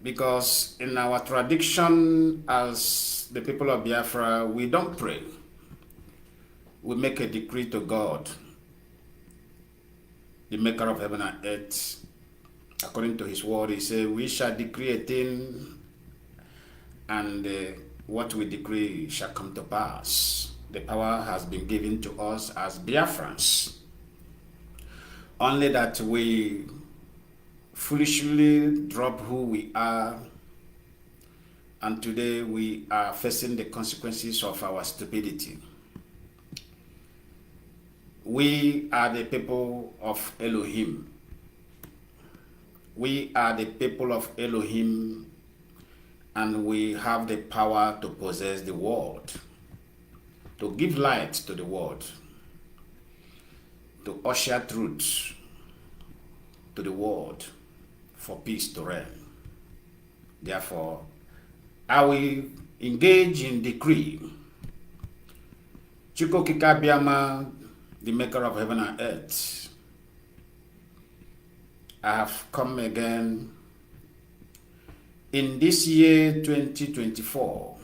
Because in our tradition as the people of Biafra, we don't pray. We make a decree to God, the maker of heaven and earth. According to his word, he said, we shall decree a thing, and what we decree shall come to pass. The power has been given to us as Biafrans. Only that we foolishly drop who we are, and today we are facing the consequences of our stupidity. We are the people of Elohim. We are the people of Elohim, and we have the power to possess the world, to give light to the world, to usher truth to the world, for peace to reign. Therefore, I will engage in decree. Chukokika Biama, the maker of heaven and earth, I have come again in this year 2024,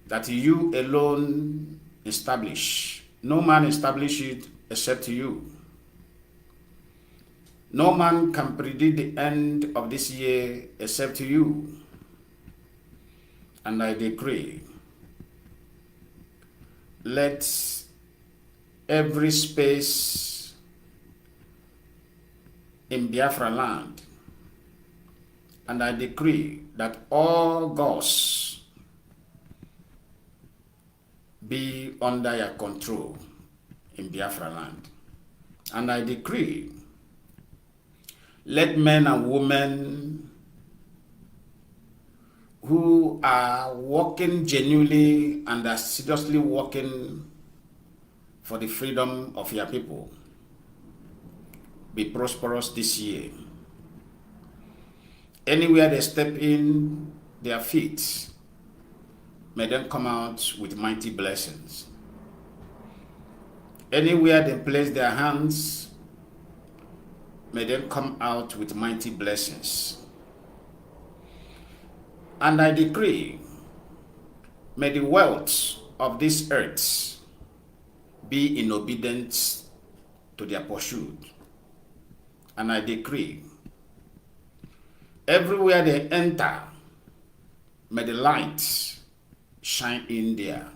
that you alone establish. No man establish it except you. No man can predict the end of this year except you. And I decree, let every space in Biafra land, and I decree that all gods be under your control in Biafra land. And I decree, let men and women who are working genuinely and are seriously working for the freedom of your people be prosperous this year. Anywhere they step in their feet, may them come out with mighty blessings. Anywhere they place their hands, may them come out with mighty blessings. And I decree, may the wealth of this earth be in obedience to their pursuit. And I decree, everywhere they enter, may the light shine in there.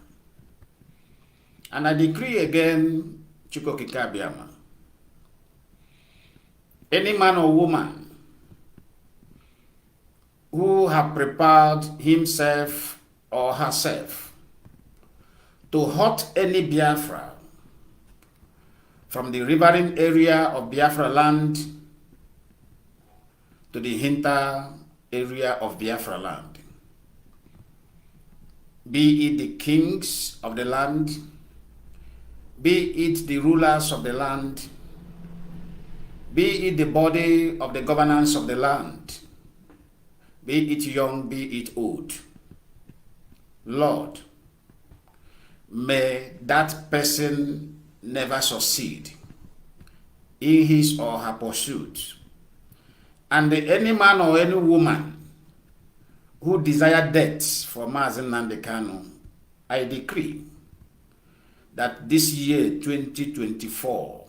And I decree again, Chukokikabiama, any man or woman who have prepared himself or herself to hurt any Biafra from the riverine area of Biafra land to the hinter area of Biafra land, be it the kings of the land, be it the rulers of the land, be it the body of the governance of the land, be it young, be it old. Lord, may that person never succeed in his or her pursuit. And any man or any woman who desire death for Mazi Nnamdi Kanu, I decree that this year, 2024,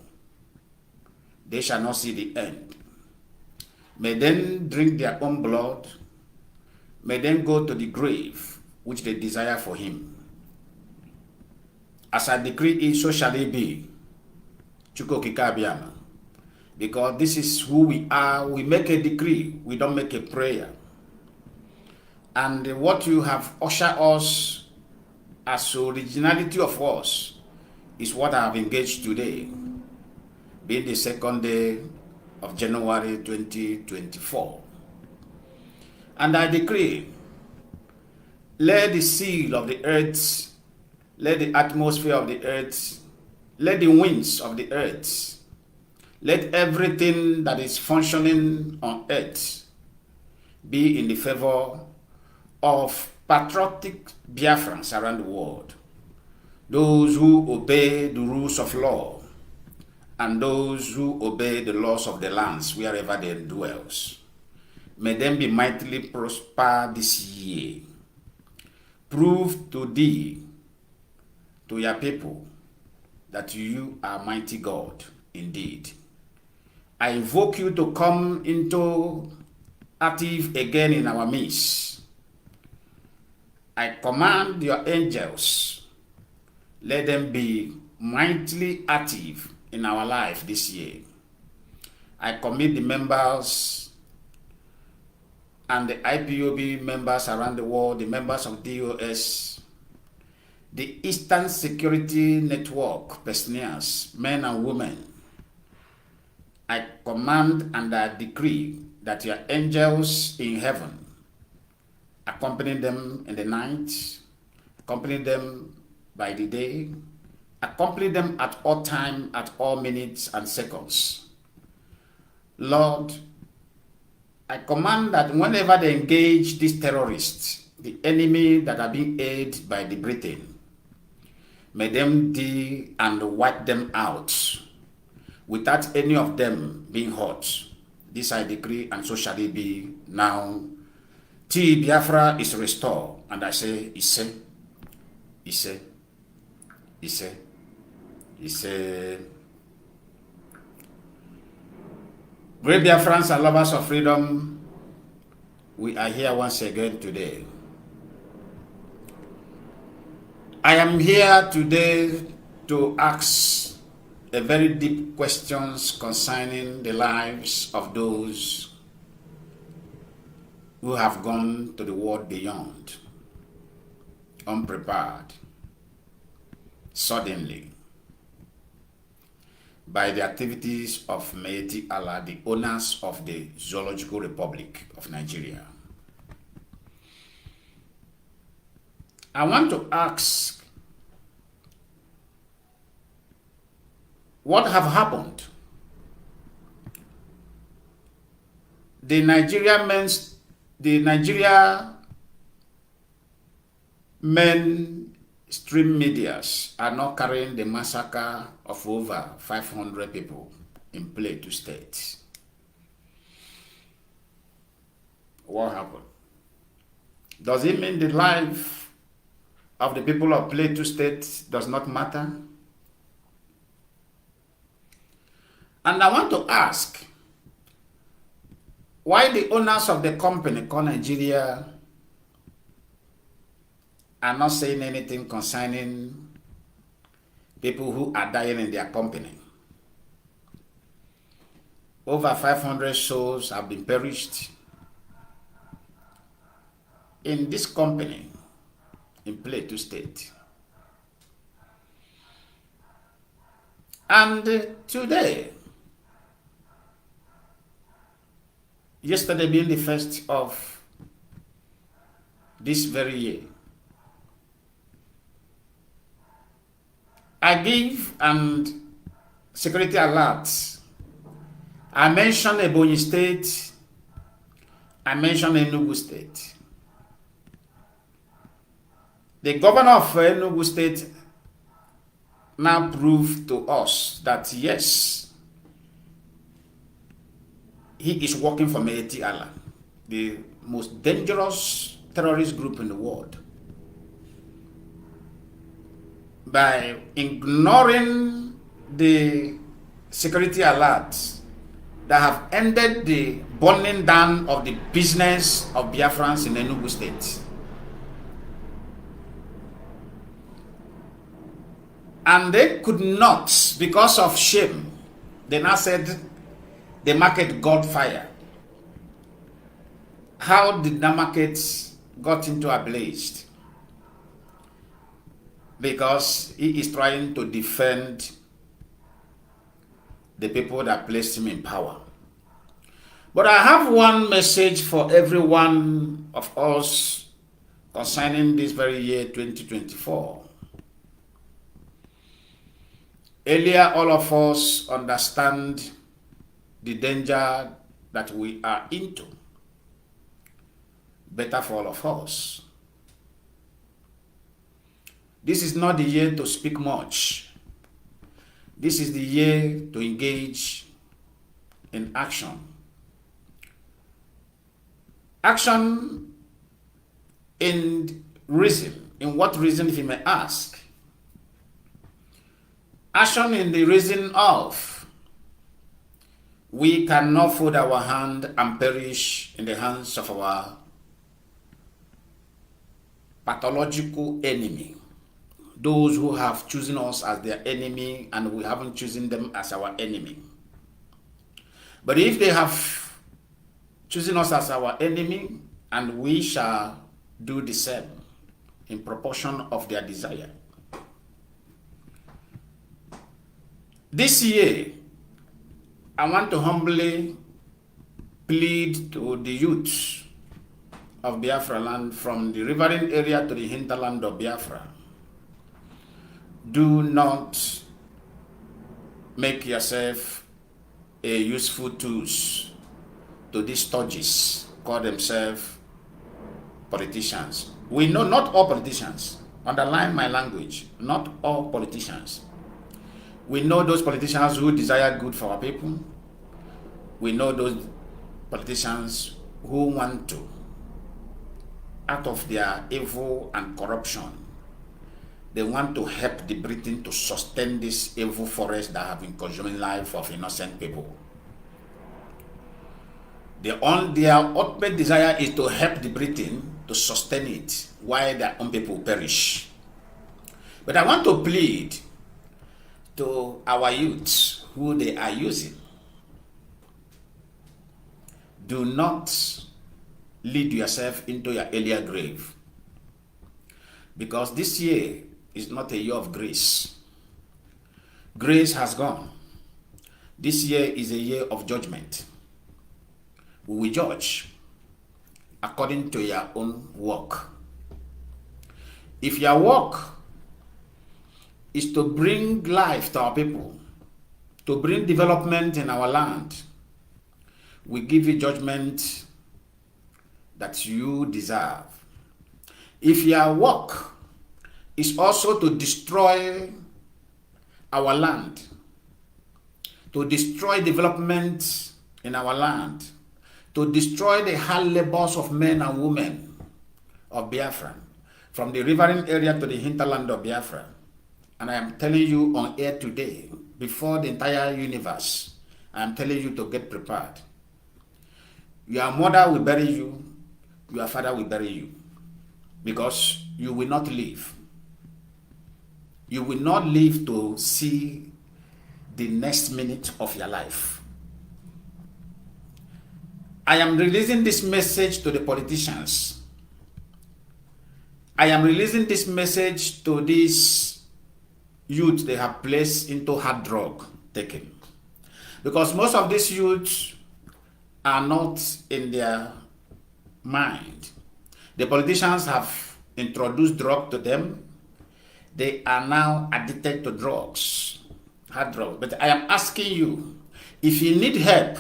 they shall not see the end. May them drink their own blood. May them go to the grave which they desire for him. As I decree it, so shall it be. Chukokikabiama. Because this is who we are. We make a decree. We don't make a prayer. And what you have ushered us as originality of us is what I have engaged today, being the second day of January 2024. And I decree, let the seal of the earth, let the atmosphere of the earth, let the winds of the earth, let everything that is functioning on earth be in the favor of patriotic Biafrans around the world, those who obey the rules of law, and those who obey the laws of the lands wherever they dwells. May them be mightily prosper this year. Prove to thee, to your people, that you are mighty God indeed. I invoke you to come into active again in our midst. I command your angels, let them be mightily active in our life this year. I commit the members and the IPOB members around the world, the members of DOS, the Eastern Security Network personnel, men and women. I command and I decree that your angels in heaven accompany them in the night, accompany them by the day, accompany them at all time, at all minutes and seconds. Lord, I command that whenever they engage these terrorists, the enemy that are being aided by the Britain, may them deal and wipe them out without any of them being hurt. This I decree, and so shall it be now. Till Biafra is restored, and I say, Ise, Ise, Ise, Ise. Great Biafrans and lovers of freedom, we are here once again today. I am here today to ask a very deep questions concerning the lives of those who have gone to the world beyond, unprepared, suddenly, by the activities of Mazi Allah, the owners of the Zoological Republic of Nigeria. I want to ask, what have happened? The Nigeria mainstream medias are not carrying the massacre of over 500 people in Plateau State. What happened? Does it mean the life of the people of Plateau State does not matter? And I want to ask, why the owners of the company called Nigeria are not saying anything concerning people who are dying in their company? Over 500 souls have been perished in this company in Plateau State. And today, yesterday being the first of this very year, I give and security alerts. I mentioned Ebonyi State, I mentioned Enugu State. The governor of Enugu State now proved to us that yes, he is working for Mazi Allah, the most dangerous terrorist group in the world, by ignoring the security alerts that have ended the burning down of the business of Biafrans in Enugu State. And they could not, because of shame, they now said the market got fire. How did the market got into a blaze? Because he is trying to defend the people that placed him in power. But I have one message for every one of us concerning this very year 2024. Earlier, all of us understand the danger that we are into. Better for all of us. This is not the year to speak much. This is the year to engage in action. Action in reason. In what reason, if you may ask? Action in the reason of we cannot fold our hand and perish in the hands of our pathological enemy. Those who have chosen us as their enemy and we haven't chosen them as our enemy. But if they have chosen us as our enemy, and we shall do the same in proportion of their desire. This year, I want to humbly plead to the youth of Biafra land, from the riverine area to the hinterland of Biafra. Do not make yourself a useful tools to these stodges call themselves politicians. We know not all politicians. Underline my language. Not all politicians. We know those politicians who desire good for our people. We know those politicians who want to, out of their evil and corruption, they want to help the Britain to sustain this evil forest that have been consuming life of innocent people. Their ultimate desire is to help the Britain to sustain it while their own people perish. But I want to plead to our youths who they are using. Do not lead yourself into your earlier grave, because this year is not a year of grace. Grace has gone. This year is a year of judgment. We will judge according to your own work. If your work is to bring life to our people, to bring development in our land, we give you judgment that you deserve. If your work is also to destroy our land, to destroy development in our land, to destroy the hard labors of men and women of Biafra, from the riverine area to the hinterland of Biafra, and I am telling you on air today, before the entire universe, I am telling you to get prepared. Your mother will bury you, your father will bury you, because you will not live. You will not live to see the next minute of your life. I am releasing this message to the politicians. I am releasing this message to these youth they have placed into hard drug taking. Because most of these youths are not in their mind. The politicians have introduced drug to them. They are now addicted to drugs, hard drugs. But I am asking you, if you need help,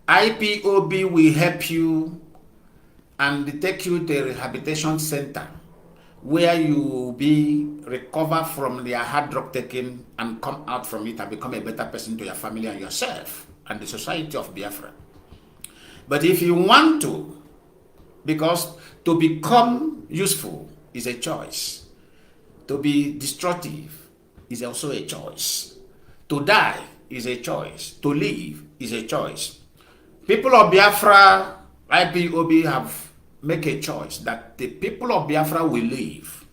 IPOB will help you and take you to a rehabilitation center where you will be recovered from their hard drug taking and come out from it and become a better person to your family and yourself and the society of Biafra. But if you want to, because to become useful is a choice, to be destructive is also a choice, to die is a choice, to live is a choice. People of Biafra, IPOB have made a choice that the people of Biafra will live,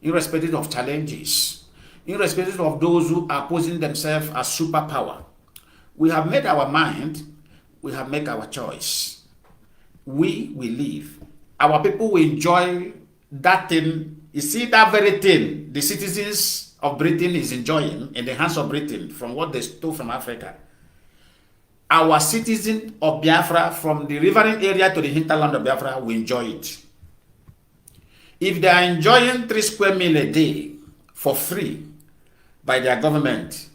irrespective of challenges, irrespective of those who are posing themselves as superpower. We have made our mind, we have made our choice. We will live. Our people will enjoy that thing. You see that very thing the citizens of Britain is enjoying in the hands of Britain from what they stole from Africa. Our citizens of Biafra from the riverine area to the hinterland of Biafra will enjoy it. If they are enjoying 3 square meals a day for free by their government,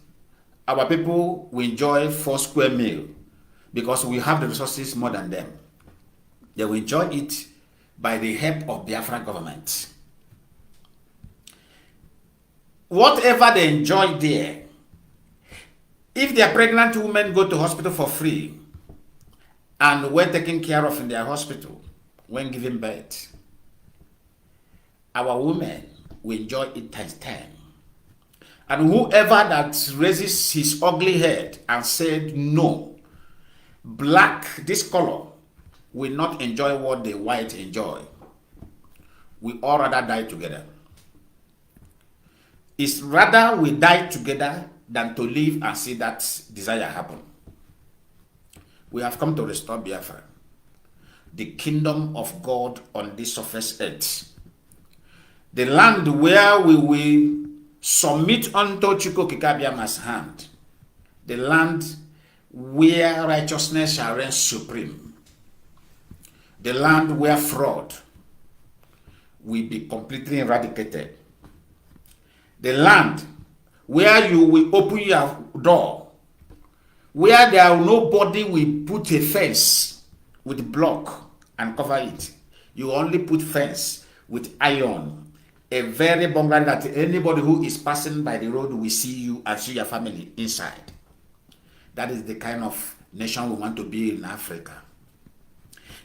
our people will enjoy 4 square meals because we have the resources more than them. They will enjoy it by the help of Biafra government. Whatever they enjoy there, if their pregnant women go to hospital for free, and were taken care of in their hospital when giving birth, our women will enjoy it times 10. And whoever that raises his ugly head and said, no, black, this color, will not enjoy what the white enjoy, we all rather die together. It's rather we die together than to live and see that desire happen. We have come to restore Biafra, the kingdom of God on this surface earth. The land where we will submit unto Chukwukikabiama's hand. The land where righteousness shall reign supreme. The land where fraud will be completely eradicated. The land where you will open your door, where nobody will put a fence with block and cover it. You only put fence with iron, a very bungalow that anybody who is passing by the road will see you and see your family inside. That is the kind of nation we want to be in Africa.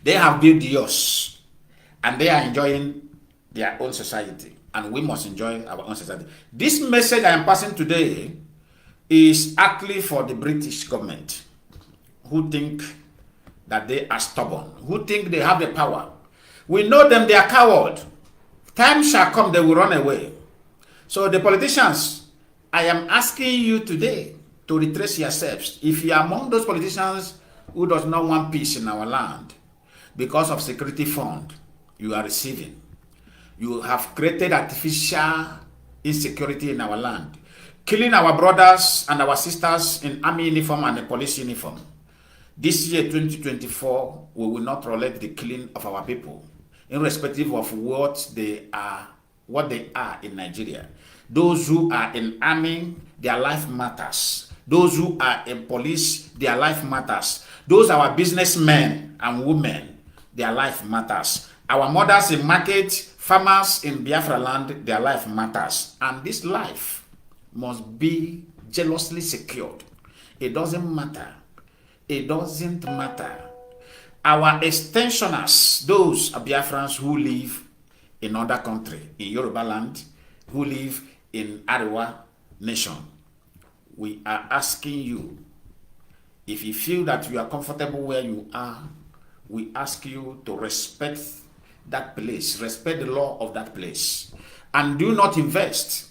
They have built yours and they are enjoying their own society, and we must enjoy our own society. This message I am passing today is actually for the British government who think that they are stubborn, who think they have the power. We know them, they are coward. Time shall come, they will run away. So the politicians, I am asking you today to retrace yourselves. If you are among those politicians who does not want peace in our land because of security fund you are receiving, you have created artificial insecurity in our land, killing our brothers and our sisters in army uniform and the police uniform. This year, 2024, we will not tolerate the killing of our people, irrespective of what they are in Nigeria. Those who are in army, their life matters. Those who are in police, their life matters. Those are our businessmen and women, their life matters. Our mothers in market, farmers in Biafra land, their life matters. And this life must be jealously secured. It doesn't matter. It doesn't matter. Our extensioners, those Biafrans who live in other country, in Yoruba land, who live in Ariwa nation, we are asking you, if you feel that you are comfortable where you are, we ask you to respect that place, respect the law of that place, and do not invest.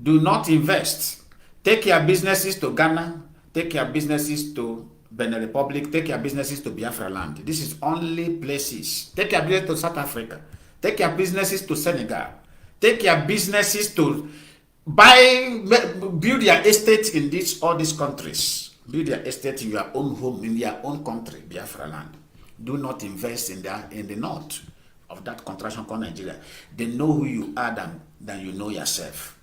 Do not invest. Take your businesses to Ghana, take your businesses to Benin Republic, take your businesses to Biafra land. This is only places. Take your business to South Africa, take your businesses to Senegal, take your businesses to build your estate in all these countries. Build your estate in your own home, in your own country, Biafra land. Do not invest in the north of that contraction called Nigeria. They know who you are than you know yourself.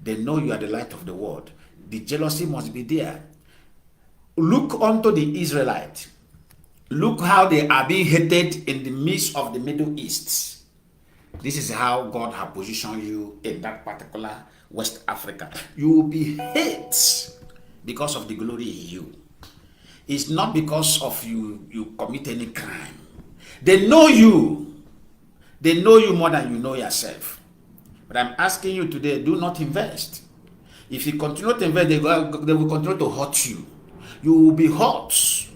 They know you are the light of the world. The jealousy must be there. Look unto the Israelites. Look how they are being hated in the midst of the Middle East. This is how God has positioned you in that particular West Africa. You will be hated because of the glory in you. It's not because of you commit any crime. They know you. They know you more than you know yourself. But I'm asking you today, do not invest. If you continue to invest, they will continue to hurt you. You will be hurt.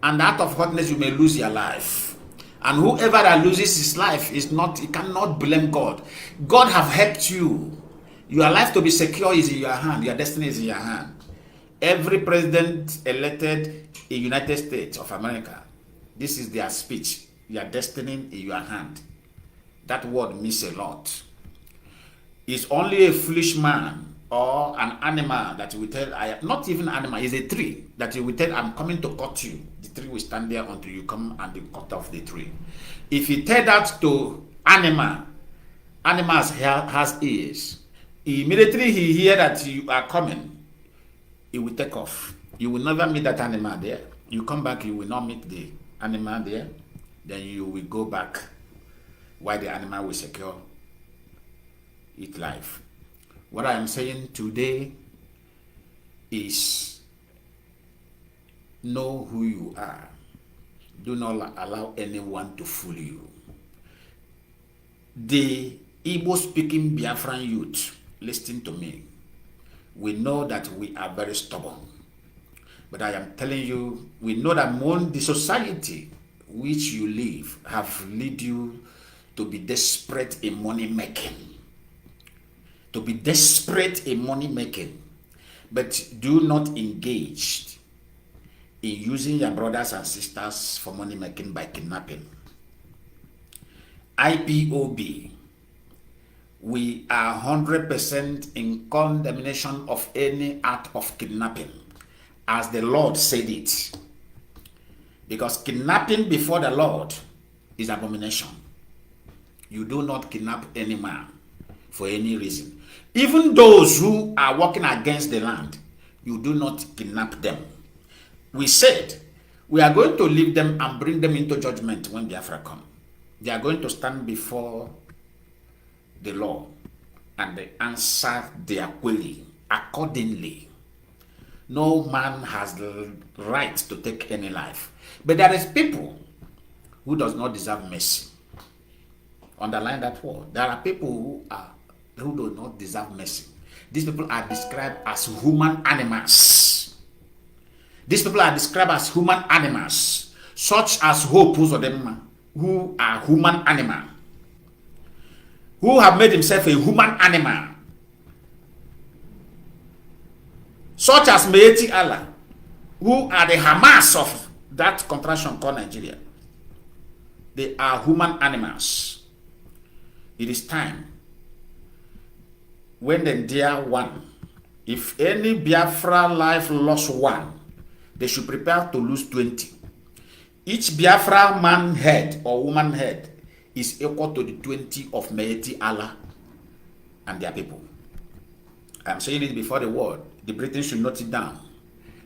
And out of hotness, you may lose your life. And whoever that loses his life he cannot blame God. God have helped you. Your life to be secure is in your hand. Your destiny is in your hand. Every president elected in United States of America, this is their speech. Your destiny in your hand. That word means a lot. It's only a foolish man or an animal that will tell, not even an animal, it's a tree that you will tell, I'm coming to cut you. The tree will stand there until you come and you cut off the tree. If you tell that to animals has ears. Immediately he hear that you are coming, he will take off. You will never meet that animal there. You come back, you will not meet the animal there. Then you will go back while the animal will secure its life. What I am saying today is know who you are. Do not allow anyone to fool you. The Igbo-speaking Biafran youth, listen to me. We know that we are very stubborn. But I am telling you, we know that the society which you live have led you to be desperate in money making. To be desperate in money making. But do not engage in using your brothers and sisters for money making by kidnapping. IPOB, we are 100% in condemnation of any act of kidnapping, as the Lord said it. Because kidnapping before the Lord is abomination. You do not kidnap any man for any reason. Even those who are working against the land, you do not kidnap them. We said we are going to leave them and bring them into judgment when Biafra come. They are going to stand before the law and they answer their query accordingly. No man has the right to take any life. But there is people who does not deserve mercy. Underline that word. There are people who do not deserve mercy. These people are described as human animals. These people are described as human animals, such as Hope Uzodinma, who are human animal, who have made himself a human animal, such as Mazi Allah, who are the Hamas of that contraction called Nigeria. They are human animals. It is time when the dear one, if any Biafra life lost one, they should prepare to lose 20. Each Biafra man head or woman head is equal to the 20 of Mazi Allah and their people. I'm saying it before the world. The British should note it down.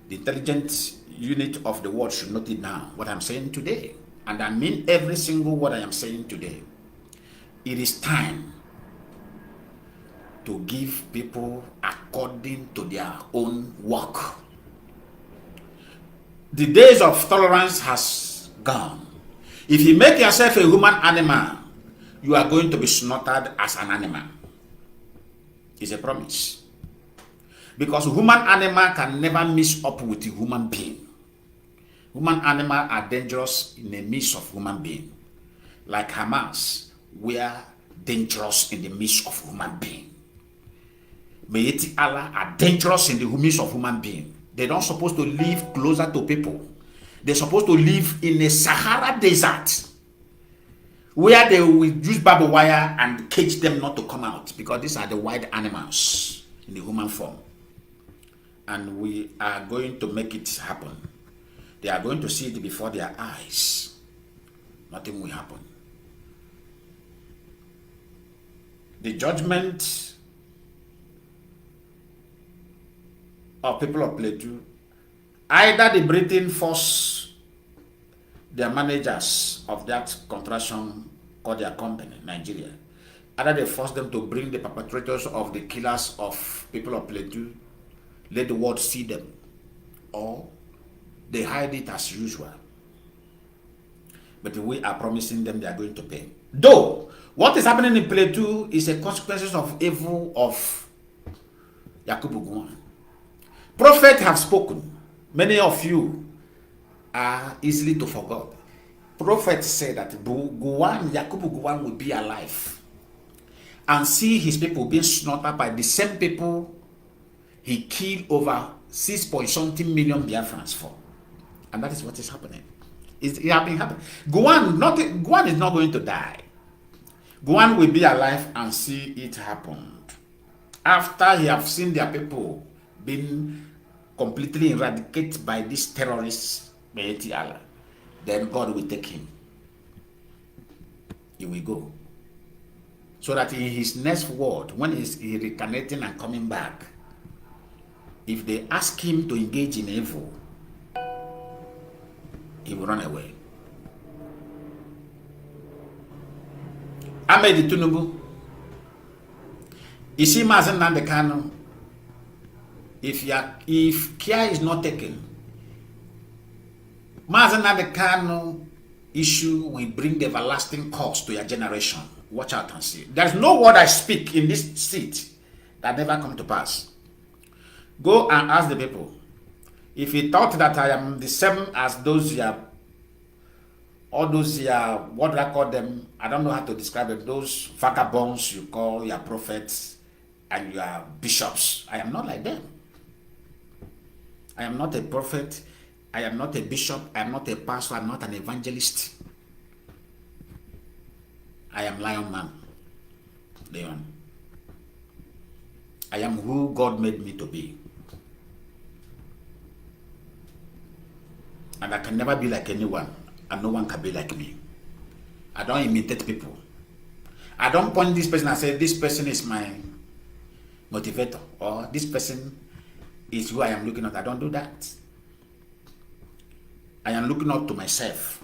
The intelligence unit of the world should note it down. What I'm saying today. And I mean every single word I am saying today. It is time to give people according to their own work. The days of tolerance has gone. If you make yourself a human animal, you are going to be slaughtered as an animal. It's a promise. Because human animal can never mix up with a human being. Human animals are dangerous in the midst of human being. Like Hamas, we are dangerous in the midst of human being. Mazi Allah are dangerous in the midst of human being. They're not supposed to live closer to people. They're supposed to live in a Sahara desert where they will use barbed wire and cage them not to come out, because these are the wild animals in the human form. And we are going to make it happen. They are going to see it before their eyes. Nothing will happen. The judgment of people of Plateau, either the Britain force their managers of that contraction called their company, Nigeria, either they force them to bring the perpetrators of the killers of people of Plateau, let the world see them, or they hide it as usual. But we are promising them they are going to pay. Though, what is happening in Plateau is a consequence of evil of Yakubu Gowon. Prophets have spoken. Many of you are easily to forget. Prophets say that Yakubu Gowon will be alive and see his people being slaughtered by the same people he killed over 6.something million Biafrans for. And that is what is happening. It has been happening. Gowon is not going to die. Gowon will be alive and see it happen. After he have seen their people being completely eradicated by these terrorists, Mazi Allah, then God will take him. He will go. So that in his next word, when he's reincarnating and coming back, if they ask him to engage in evil, he will run away. Ahmed Tinubu, you see Mazi Nnamdi Kanu, if care is not taken, Mazi Nnamdi Kanu issue will bring the everlasting curse to your generation. Watch out and see. There's no word I speak in this seat that never come to pass. Go and ask the people. If you thought that I am the same as those here, all those here, what do I call them? I don't know how to describe it. Those vagabonds you call your prophets and your bishops. I am not like them. I am not a prophet. I am not a bishop. I am not a pastor. I am not an evangelist. I am Lionman Lioni. I am who God made me to be. And I can never be like anyone, and no one can be like me. I don't imitate people. I don't point this person and say, this person is my motivator, or this person is who I am looking at. I don't do that. I am looking up to myself.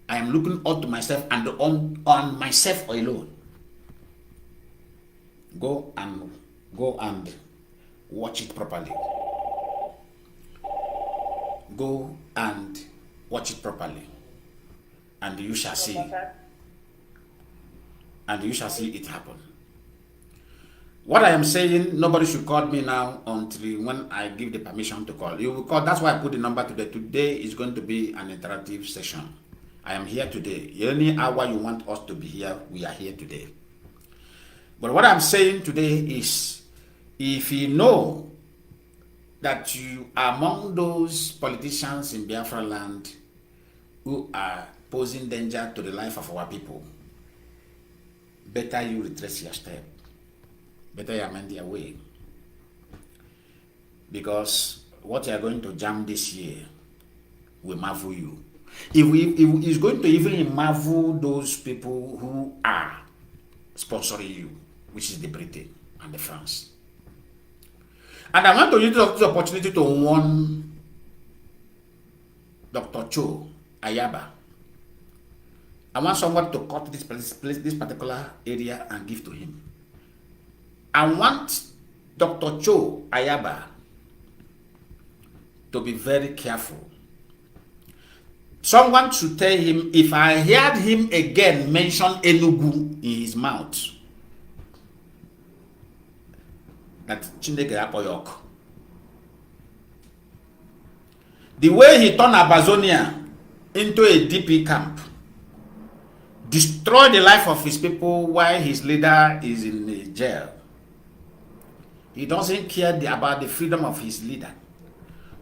I am looking up to myself and on myself alone. Go and watch it properly. Go and watch it properly, and you shall see. And you shall see it happen. What I am saying, nobody should call me now until when I give the permission to call. You will call. That's why I put the number today. Today is going to be an interactive session. I am here today. Any hour you want us to be here, we are here today. But what I'm saying today is, if you know that you are among those politicians in Biafra land who are posing danger to the life of our people, better you retrace your step. Better you amend your way. Because what you are going to jam this year will marvel you. If it's going to even marvel those people who are sponsoring you, which is the Britain and the France. And I want to use this opportunity to warn Dr. Cho Ayaba. I want someone to cut this particular area and give to him. I want Dr. Cho Ayaba to be very careful. Someone should tell him, if I heard him again mention Enugu in his mouth, that Chineke Apoyok. The way he turned Abazonia into a DP camp, destroyed the life of his people while his leader is in the jail. He doesn't care about the freedom of his leader.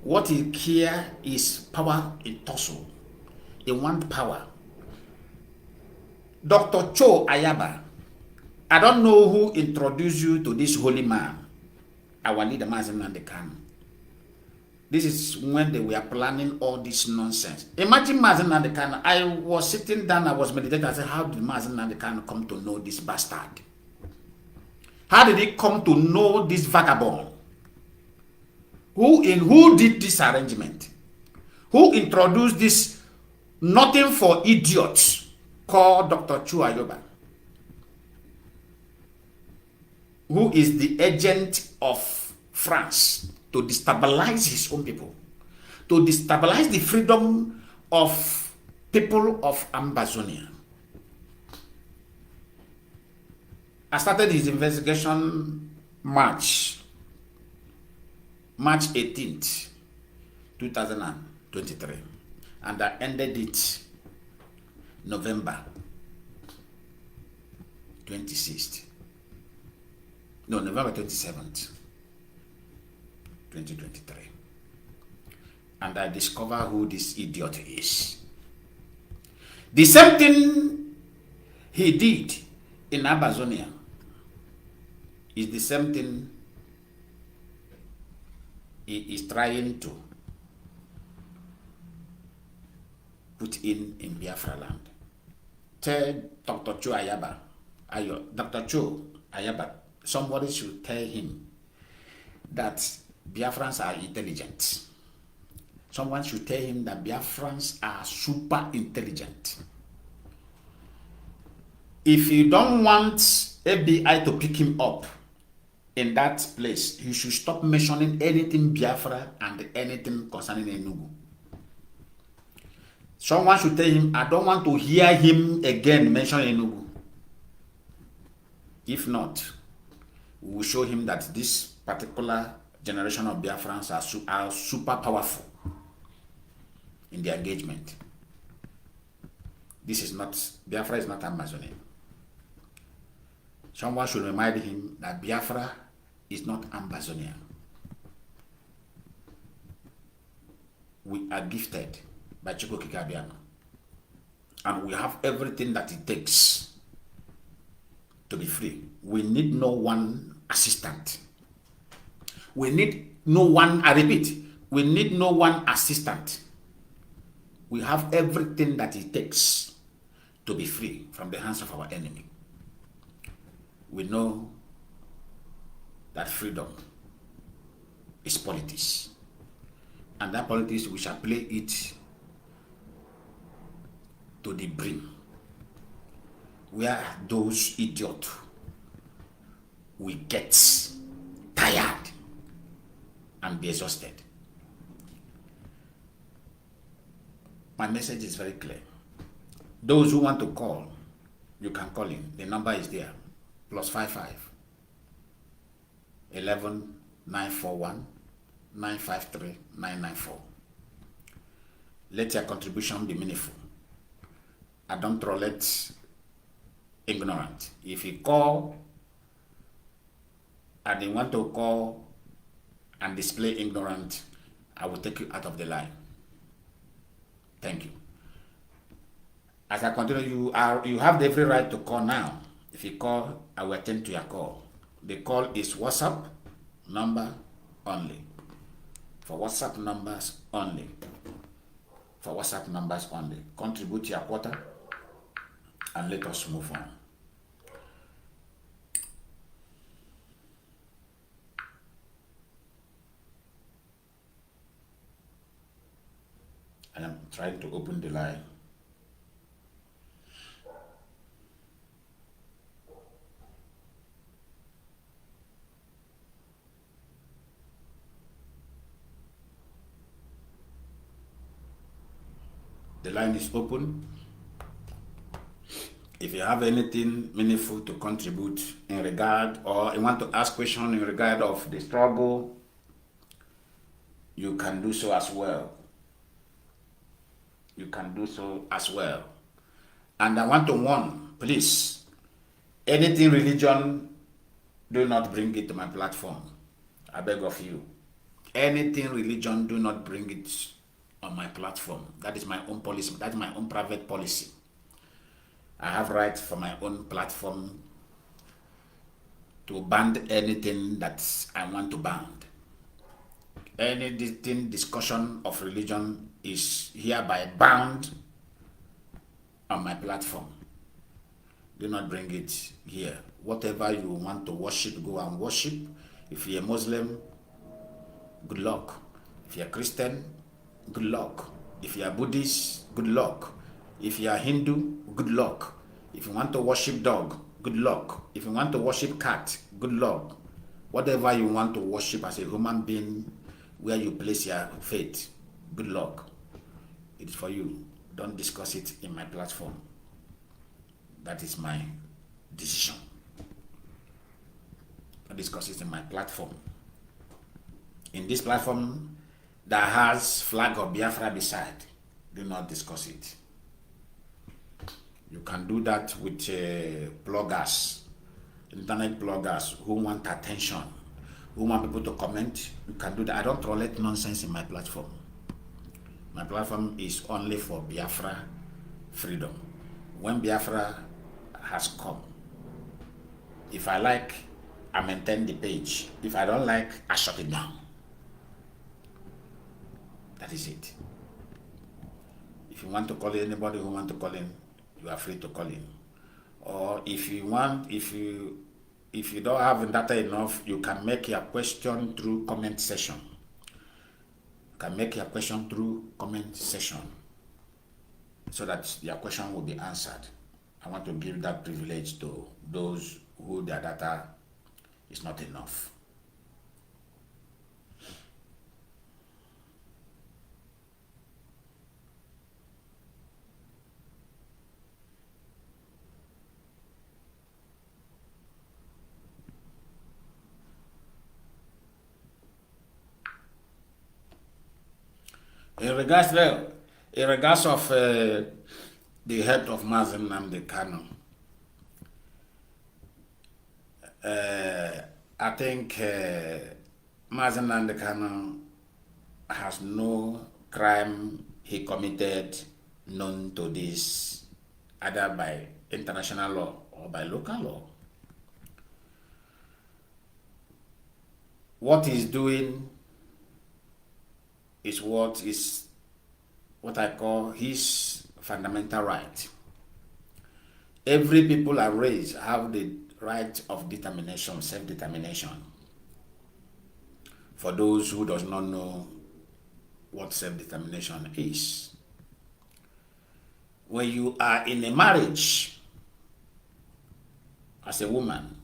What he cares is power in tussle. He wants power. Dr. Cho Ayaba, I don't know who introduced you to this holy man, our leader Mazi Nnamdi Kanu. This is when they were planning all this nonsense. Imagine Mazi Nnamdi Kanu. I was sitting down, I was meditating. I said, how did Mazi Nnamdi Kanu come to know this bastard? How did he come to know this vagabond? Who did this arrangement? Who introduced this nothing for idiots called Dr. Cho Ayaba? Who is the agent of France to destabilize his own people, to destabilize the freedom of people of Amazonia. I started his investigation March 18th, 2023, and I ended it November 26th. No, November 27th, 2023. And I discover who this idiot is. The same thing he did in Amazonia is the same thing he is trying to put in Biafra land. Tell Dr. Cho Ayaba, Dr. Cho Ayaba, somebody should tell him that Biafrans are intelligent. Someone should tell him that Biafrans are super intelligent. If you don't want FBI to pick him up in that place, you should stop mentioning anything Biafra and anything concerning Enugu. Someone should tell him, I don't want to hear him again mention Enugu. If not, we will show him that this particular generation of Biafrans are super powerful in their engagement. Biafra is not Amazonia. Someone should remind him that Biafra is not Amazonia. We are gifted by Chukwu Kikabiama, and we have everything that it takes to be free. We need no one assistant. We need no one, I repeat, we need no one assistant. We have everything that it takes to be free from the hands of our enemy. We know that freedom is politics. And that politics, we shall play it to the brim. Where those idiots will get tired and be exhausted. My message is very clear. Those who want to call, you can call in. The number is there. +55 11 941 953 994. Let your contribution be meaningful. I don't tolerate ignorant. If you call and they want to call and display ignorant, I will take you out of the line. Thank you. As I continue, you have every right to call now. If you call, I will attend to your call. The call is WhatsApp number only. For WhatsApp numbers only. For WhatsApp numbers only. Contribute your quota and let us move on. I am trying to open the line. The line is open. If you have anything meaningful to contribute in regard, or you want to ask questions in regard of the struggle, you can do so as well. You can do so as well. And I want to warn, please, anything religion, do not bring it to my platform. I beg of you. Anything religion, do not bring it on my platform. That is my own policy. That is my own private policy. I have right for my own platform to ban anything that I want to ban. Anything discussion of religion is hereby banned on my platform. Do not bring it here. Whatever you want to worship, go and worship. If you're a Muslim, good luck. If you're a Christian, good luck. If you're Buddhist, good luck. If you're Hindu, good luck. If you want to worship dog, good luck. If you want to worship cat, good luck. Whatever you want to worship as a human being, where you place your faith, good luck. It's for you. Don't discuss it in my platform. That is my decision. Don't discuss it in my platform. In this platform that has flag of Biafra beside, do not discuss it. You can do that with bloggers, internet bloggers who want attention, who want people to comment. You can do that. I don't tolerate nonsense in my platform. My platform is only for Biafra freedom. When Biafra has come, if I like, I maintain the page. If I don't like, I shut it down. That is it. If you want to call in, anybody who want to call in, you are free to call in. Or if you want, if you don't have data enough, you can make your question through comment section. You can make your question through comment section so that your question will be answered. I want to give that privilege to those who their data is not enough. In regards of the head of Mazi Nnamdi Kanu, I think Mazi Nnamdi Kanu has no crime he committed known to this, either by international law or by local law. What he's doing is what I call his fundamental right. Every people are raised have the right of determination, self-determination. For those who does not know what self-determination is, when you are in a marriage as a woman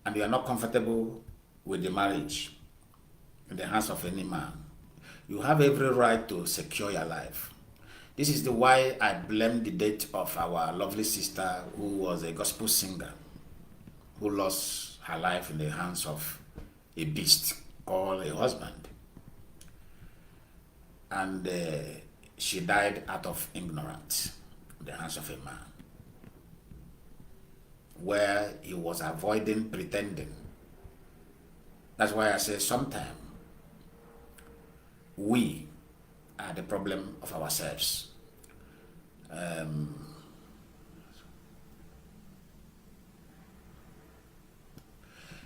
and you are not comfortable with the marriage in the hands of any man, you have every right to secure your life. This is why I blame the death of our lovely sister who was a gospel singer who lost her life in the hands of a beast called a husband. And she died out of ignorance in the hands of a man, where he was avoiding pretending. That's why I say sometimes we are the problem of ourselves.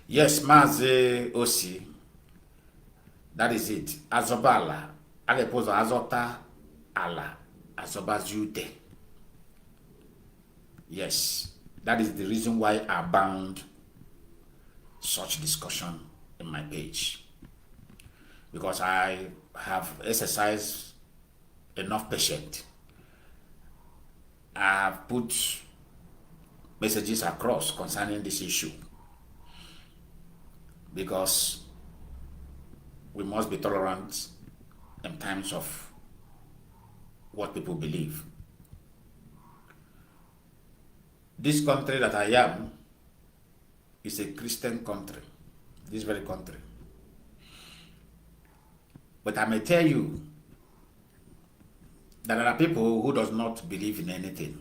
Yes, Mazi Osi, that is it. Azobala, Alepozo Azota Ala, Azobazute. Yes, that is the reason why I banned such discussion in my page, because I have exercised enough patience. I have put messages across concerning this issue, because we must be tolerant in terms of what people believe. This country that I am is a Christian country, this very country. But I may tell you that there are people who does not believe in anything.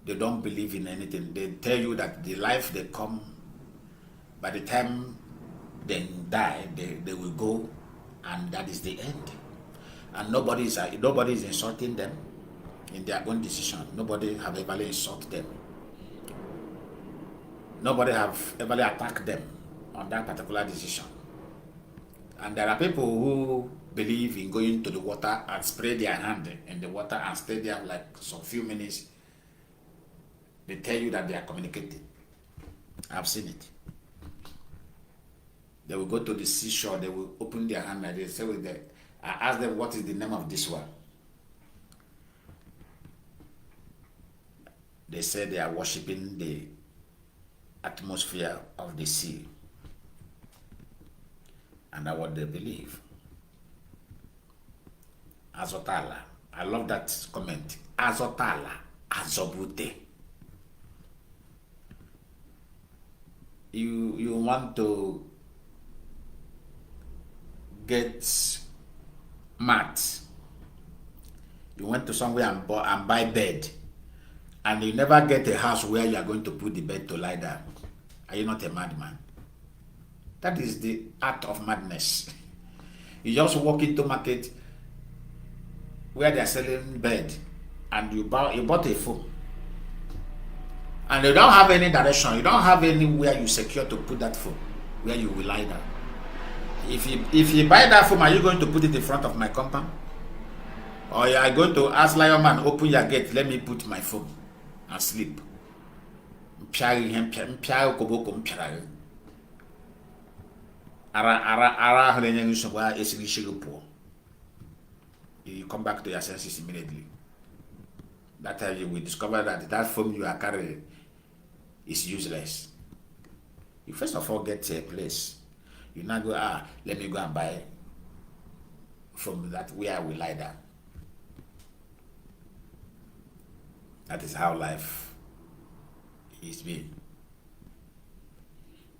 They don't believe in anything. They tell you that the life they come, by the time they die, they will go, and that is the end. And nobody is insulting them in their own decision. Nobody have ever insulted them. Nobody have ever attacked them on that particular decision. And there are people who believe in going to the water and spray their hand in the water and stay there like some few minutes. They tell you that they are communicating. I've seen it. They will go to the seashore, they will open their hand and they say with them, I ask them, what is the name of this one? They say they are worshipping the atmosphere of the sea. And that's what they believe. Azotala. I love that comment. Azotala. Azobute. You want to get mat. You went to somewhere and buy bed. And you never get a house where you are going to put the bed to lie down. Are you not a madman? That is the art of madness. You just walk into market where they are selling bed and you bought a phone. And you don't have any direction. You don't have anywhere you secure to put that phone where you will lie down. If you buy that phone, are you going to put it in front of my compound? Or you are going to ask Lionman, open your gate, let me put my phone and sleep. You come back to your senses immediately. That time you will discover that that phone you are carrying is useless. You first of all get to a place. You now go, let me go and buy from that where I will lie down. That is how life is being.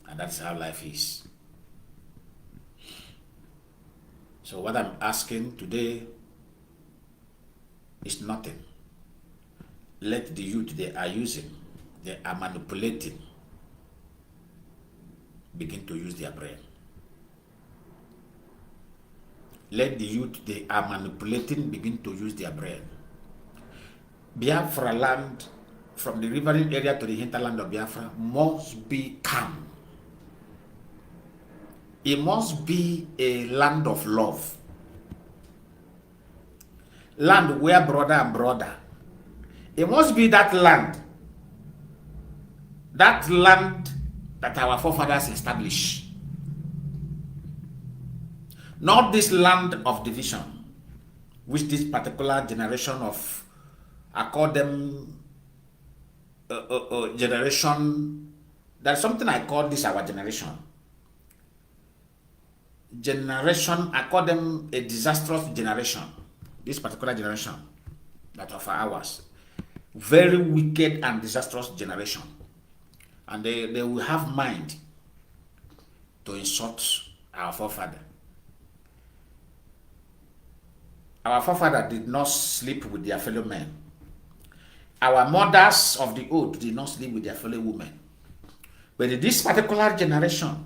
And that's how life is. So what I'm asking today is nothing. Let the youth they are using, they are manipulating, begin to use their brain. Let the youth they are manipulating begin to use their brain. Biafra land, from the riverine area to the hinterland of Biafra, must be calm. It must be a land of love. Land where brother and brother. It must be that land that our forefathers established. Not this land of division, which this particular generation of, I call them generation, there's something I call this our generation. I call them a disastrous generation. This particular generation, that of ours, very wicked and disastrous generation. And they will have mind to insult our forefather. Our forefather did not sleep with their fellow men. Our mothers of the old did not sleep with their fellow women. But in this particular generation,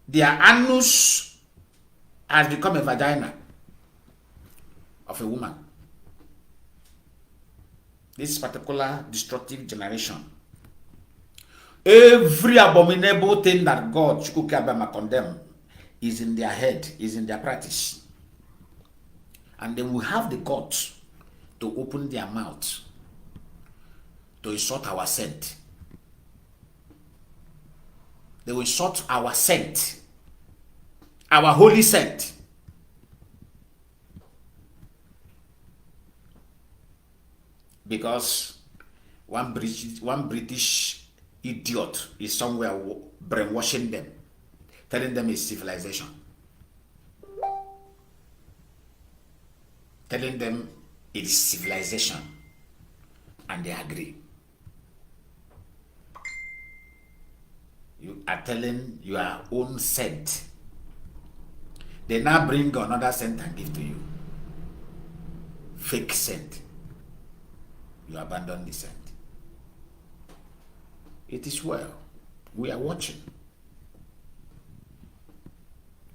their anus has become a vagina of a woman. This particular destructive generation. Every abominable thing that God Chukukabama condemn is in their head, is in their practice. And they will have the guts to open their mouth to insult our saint. They will insult our saint, our holy saint. Because one British idiot is somewhere brainwashing them, telling them it's civilization, telling them it's civilization, and they agree. You are telling your own saint. They now bring another saint and give to you. Fake saint. You abandon the saint. It is well. We are watching.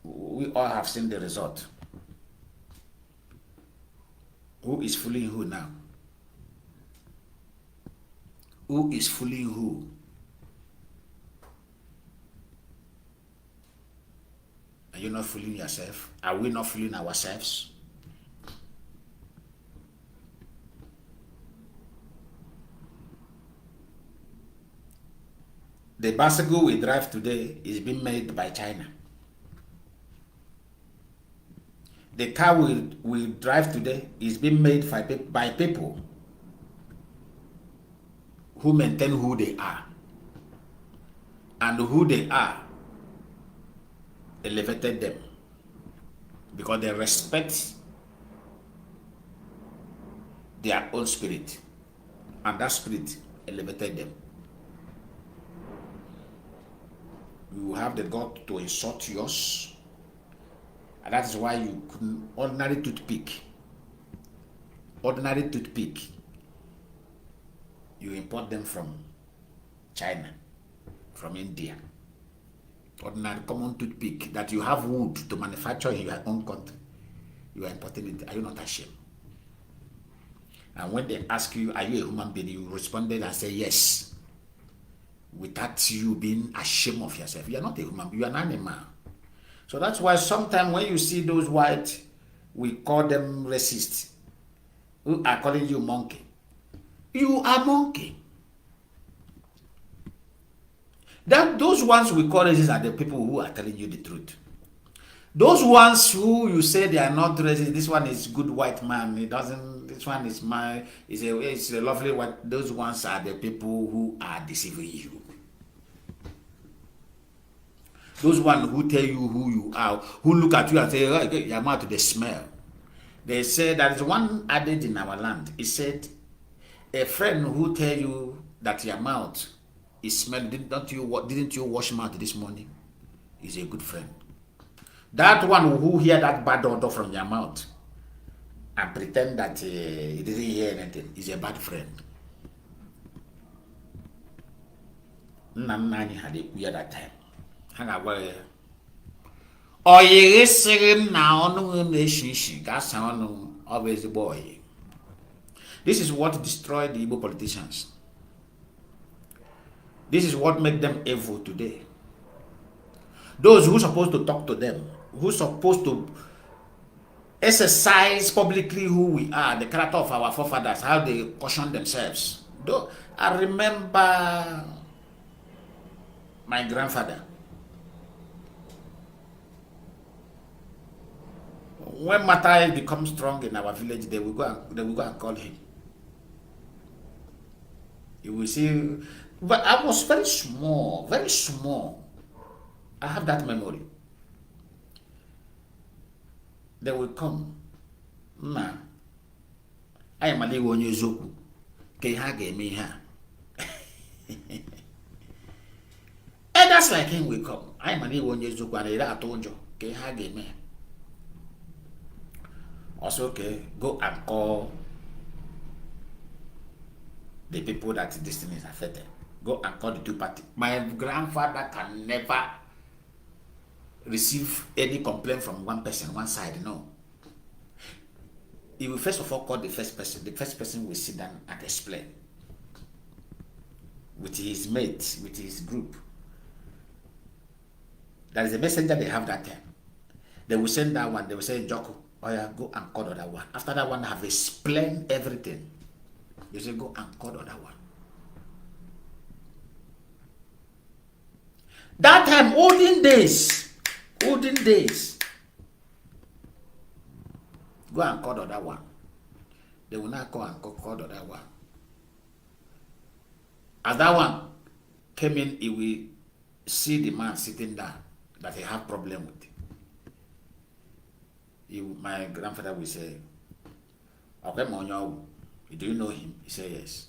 We all have seen the result. Who is fooling who now? Who is fooling who? Are you not fooling yourself? Are we not fooling ourselves? The bicycle we drive today is being made by China. The car we drive today is being made by people who maintain who they are. And who they are elevated them because they respect their own spirit, and that spirit elevated them. You have the God to insult yours, and that is why you couldn't. Ordinary toothpick, you import them from China, from India. Ordinary common toothpick that you have wood to manufacture in your own country, you are importing it. Are you not ashamed? And when they ask you, are you a human being, you responded and say yes, without you being ashamed of yourself. You are not a human being, you are an animal. So that's why sometimes when you see those white, we call them racist, who are calling you monkey. You are monkey. Those ones we call racist are the people who are telling you the truth. Those ones who you say they are not racist, this one is good white man, it doesn't, this one is it's a lovely white, those ones are the people who are deceiving you. Those ones who tell you who you are, who look at you and say, oh, your mouth, they smell. They say there is one adage in our land. It said, a friend who tell you that your mouth is smelling, didn't you wash mouth this morning, is a good friend. That one who hear that bad odor from your mouth and pretend that he didn't hear anything is a bad friend. Nani had a queer that time. Hang away. Oh, yes, now no nation, that's how always the boy. This is what destroyed the Igbo politicians. This is what made them evil today. Those who are supposed to talk to them, who are supposed to exercise publicly who we are, the character of our forefathers, how they caution themselves. Though I remember my grandfather. When Matai becomes strong in our village, they will go and call him. You will see, but I was very small, very small. I have that memory. They will come. Ma, I am a little on your zoku. Kehage me ha. And that's like him will come. I am a little on your zoku and I told you. Kehage me. Also, okay, go and call the people that this thing is affected. Go and call the two parties. My grandfather can never receive any complaint from one person, one side. No. He will first of all call the first person. The first person will sit down and explain with his mates, with his group. There is a messenger they have that time. They will send that one. They will say, Joko, oh yeah, go and call the other one. After that one have explained everything, they say, go and call the other one. That time, olden days, go and call the other one. They will not go and call the other one. As that one came in, he will see the man sitting down that he have problem with. My grandfather will say, okay, Monyo, do you know him? He said, yes.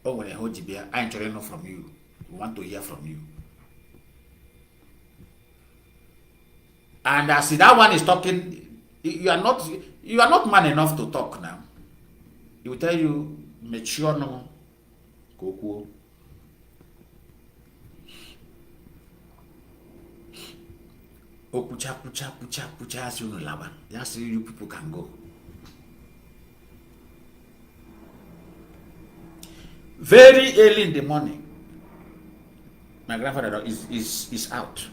Oh, when I hold you I ain't trying to know from you. We want to hear from you. And as that one is talking, you are not man enough to talk now. He will tell you, mature no, Kokuo. Oh, pucha, as you know, Lava. Just you people can go. Very early in the morning, my grandfather is out.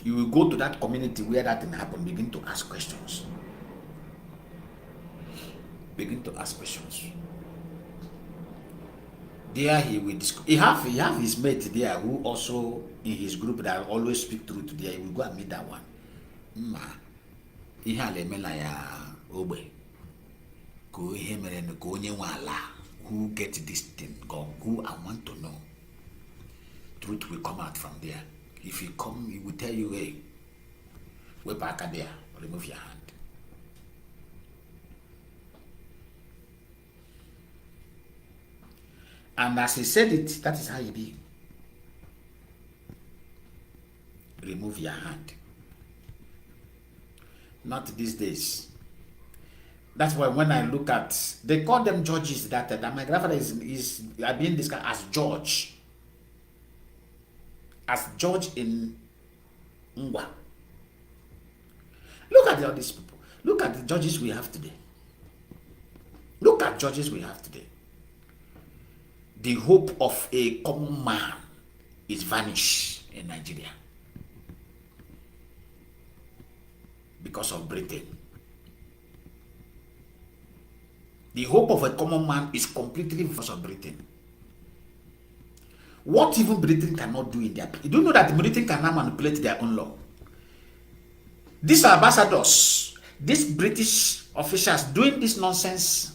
You will go to that community where that thing happened, begin to ask questions. There he will discuss. He have his mate there who also in his group that always speak truth there. He will go and meet that one. He had a melaya obe. Go him and go who get this thing. Go I want to know. Truth will come out from there. If he come, he will tell you, hey, we're back there. Remove your hand. And as he said it, that is how he be. Remove your hand. Not these days. That's why when I look at, they call them judges that my grandfather is being described as judge. As judge in Ngwa. Look at all these people. Look at the judges we have today. The hope of a common man is vanished in Nigeria because of Britain. The hope of a common man is completely because of Britain. What even Britain cannot do in their people. You don't know that Britain cannot manipulate their own law. These ambassadors, these British officials doing this nonsense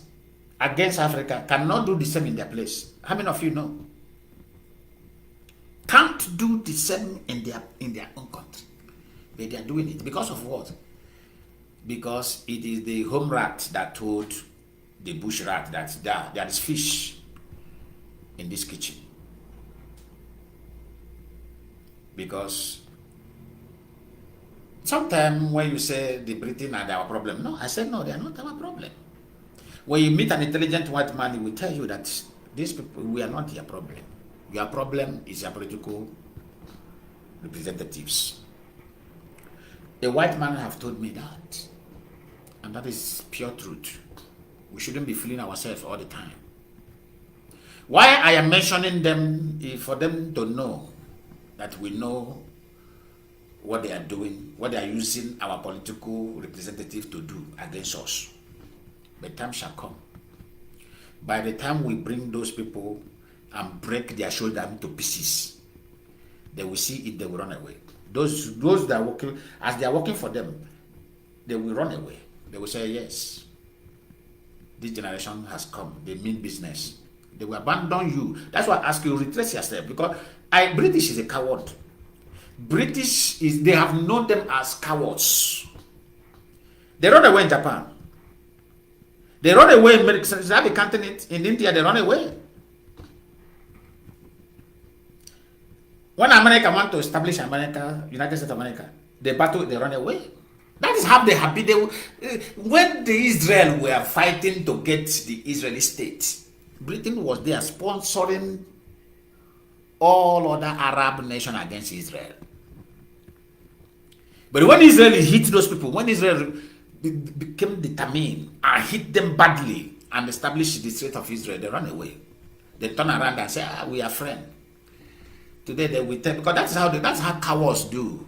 against Africa cannot do the same in their place. How many of you know? Can't do the same in their own country. But they are doing it. Because of what? Because it is the home rat that told the bush rat that there is fish in this kitchen. Because sometimes when you say the Britain are our problem, no, I said no, they are not our problem. When you meet an intelligent white man, he will tell you that these people, we are not your problem. Your problem is your political representatives. A white man have told me that, and that is pure truth. We shouldn't be fooling ourselves all the time. Why I am mentioning them is for them to know that we know what they are doing, what they are using our political representatives to do against us. The time shall come. By the time we bring those people and break their shoulder into pieces, they will see it, they will run away. Those that are working, as they are working for them, they will run away. They will say, yes, this generation has come. They mean business. They will abandon you. That's why I ask you, retrace yourself. Because British is a coward. They have known them as cowards. They run away in Japan. They run away in America. They can't it in India. They run away. When America want to establish America, United States of America, they battle, they run away. That is how they have been. When the Israel were fighting to get the Israeli state, Britain was there sponsoring all other Arab nations against Israel. But when Israel hit those people, when Israel became determined and hit them badly and established the state of Israel, they ran away. They turn around and say, we are friends. Today they will tell, because that's how cowards do.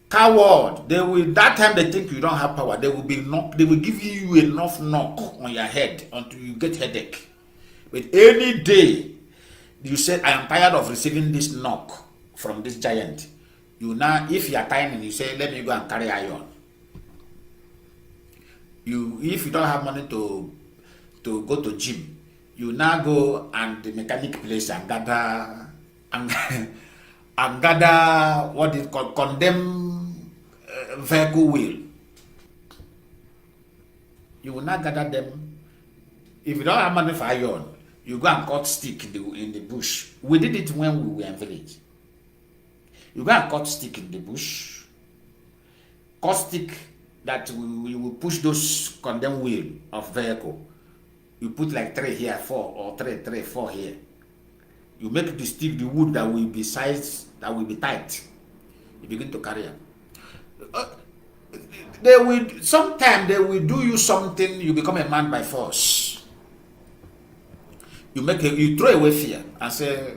Coward, that time they think you don't have power, they will give you enough knock on your head until you get headache. But any day you say, I am tired of receiving this knock from this giant, if you are tired and you say, let me go and carry iron. If you don't have money to go to gym, you now go and the mechanic place and gather what is called condemn vehicle wheel. You will not gather them. If you don't have money for iron, you go and cut stick in the bush. We did it when we were in village. You go and cut stick in the bush. Cut stick that we will push those condemn wheel of vehicle. You put like 3 here, 4, or 3, 4 here. You make the stick, the wood that will be sized, that will be tight. You begin to carry it. Sometimes they will do you something, you become a man by force. You throw away fear and say,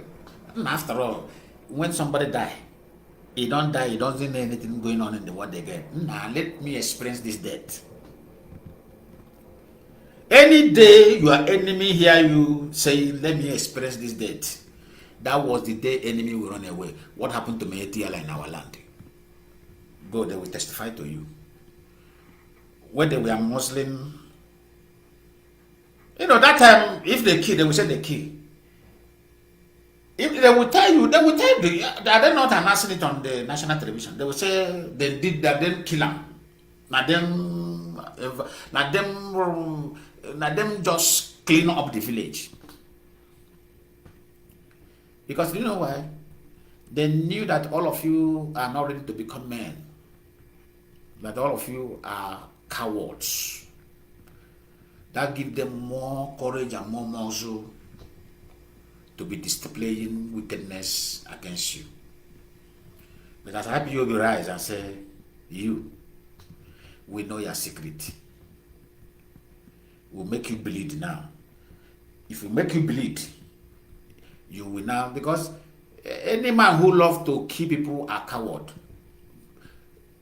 after all, when somebody die, he don't die, he doesn't know anything going on in the world again. Let me experience this death. Any day your enemy hear you say, let me experience this death, that was the day enemy will run away. What happened to Meetiala in our land? Go, they will testify to you. When they were Muslim, that time, if they kill, they will say they kill. If they will tell you, are they not announcing it on the national television? They will say they did that, then kill them. Now them just clean up the village. Because you know why? They knew that all of you are not ready to become men. That all of you are cowards. That gives them more courage and more muscle to be displaying wickedness against you. Because I hope you will rise and say, we know your secret. We'll make you bleed now. If we make you bleed, you will now, because any man who loves to kill people are coward.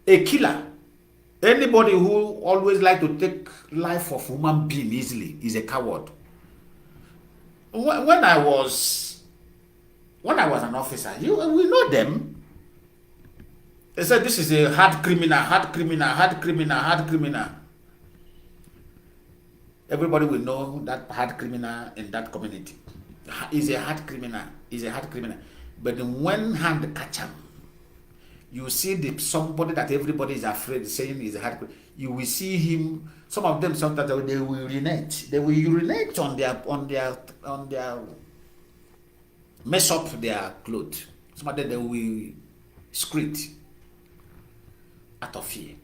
A killer, anybody who always like to take life of human being easily is a coward. When I was an officer, we know them. They said this is a hard criminal. Everybody will know that hard criminal in that community. He's a hard criminal. But in one hand catch him, you see somebody that everybody is afraid saying is a hard criminal. You will see him. Some of them sometimes they will urinate. They will urinate on their mess up their clothes Some of them they will scream out of fear.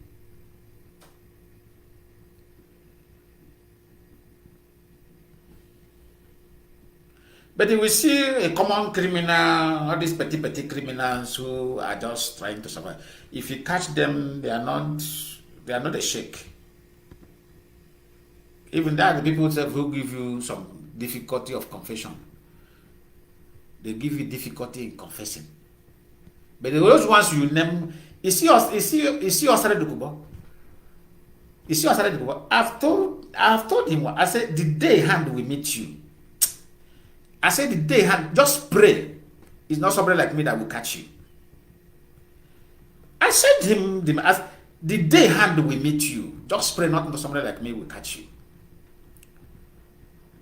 But you will see a common criminal, all these petty criminals who are just trying to survive. If you catch them, they are not a shake. Even that, the people who give you some difficulty of confession, they give you difficulty in confessing. But those ones you name, is he Osare Dukubo? Is he Osare Dukubo? I've told him, I said, the day hand we meet you. I said, the day hand, just pray. It's not somebody like me that will catch you. I said to him, the day hand we meet you, just pray, not somebody like me will catch you.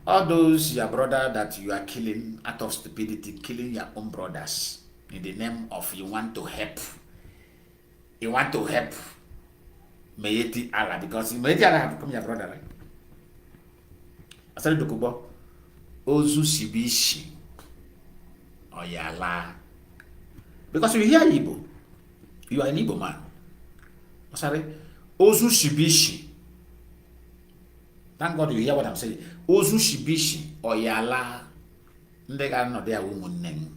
All those your brother that you are killing out of stupidity, killing your own brothers in the name of you want to help. You want to help Mayeti Allah, because Mayeti Allah have become your brother, right? I said, Dokubo, Ozu Sibishi or Yala. Because you hear Igbo, you are an Igbo man. Sorry, Ozu Sibishi. Thank God you hear what I'm saying. Ozu Shibishi or Yala. Ndega no their woman name.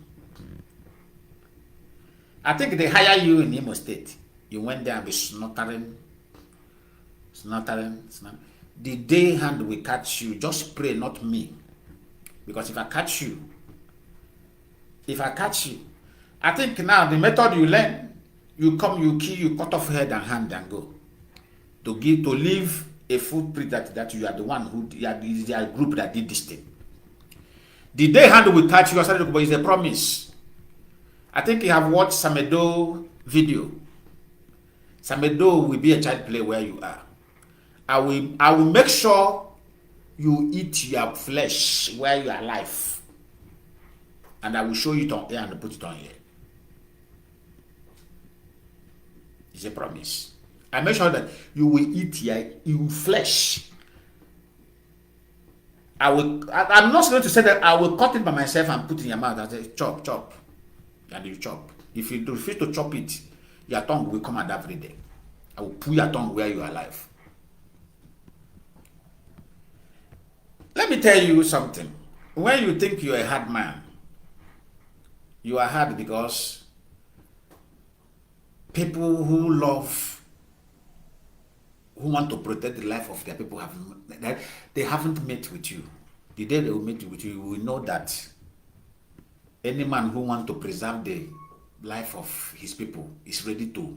I think they hire you in Imo State. You went there and be snottering. The day hand will catch you. Just pray, not me. Because if I catch you, I think now the method you learn, you come, you kill, you cut off head and hand and go. To leave a footprint that you are the one who you are the group that did this thing. The day hand will catch you, but it's a promise. I think you have watched Samedo video. Samedo will be a child play where you are. I will make sure you eat your flesh where you are alive. And I will show you it on air and put it on here. It's a promise. I make sure that you will eat your flesh. I'm not going to say that I will cut it by myself and put it in your mouth and say, chop. And you chop. If you refuse to chop it, your tongue will come out every day. I will pull your tongue where you are alive. Let me tell you something. When you think you're a hard man, you are hard because people who want to protect the life of their people they haven't met with you. The day they will meet with you, you will know that any man who wants to preserve the life of his people is ready to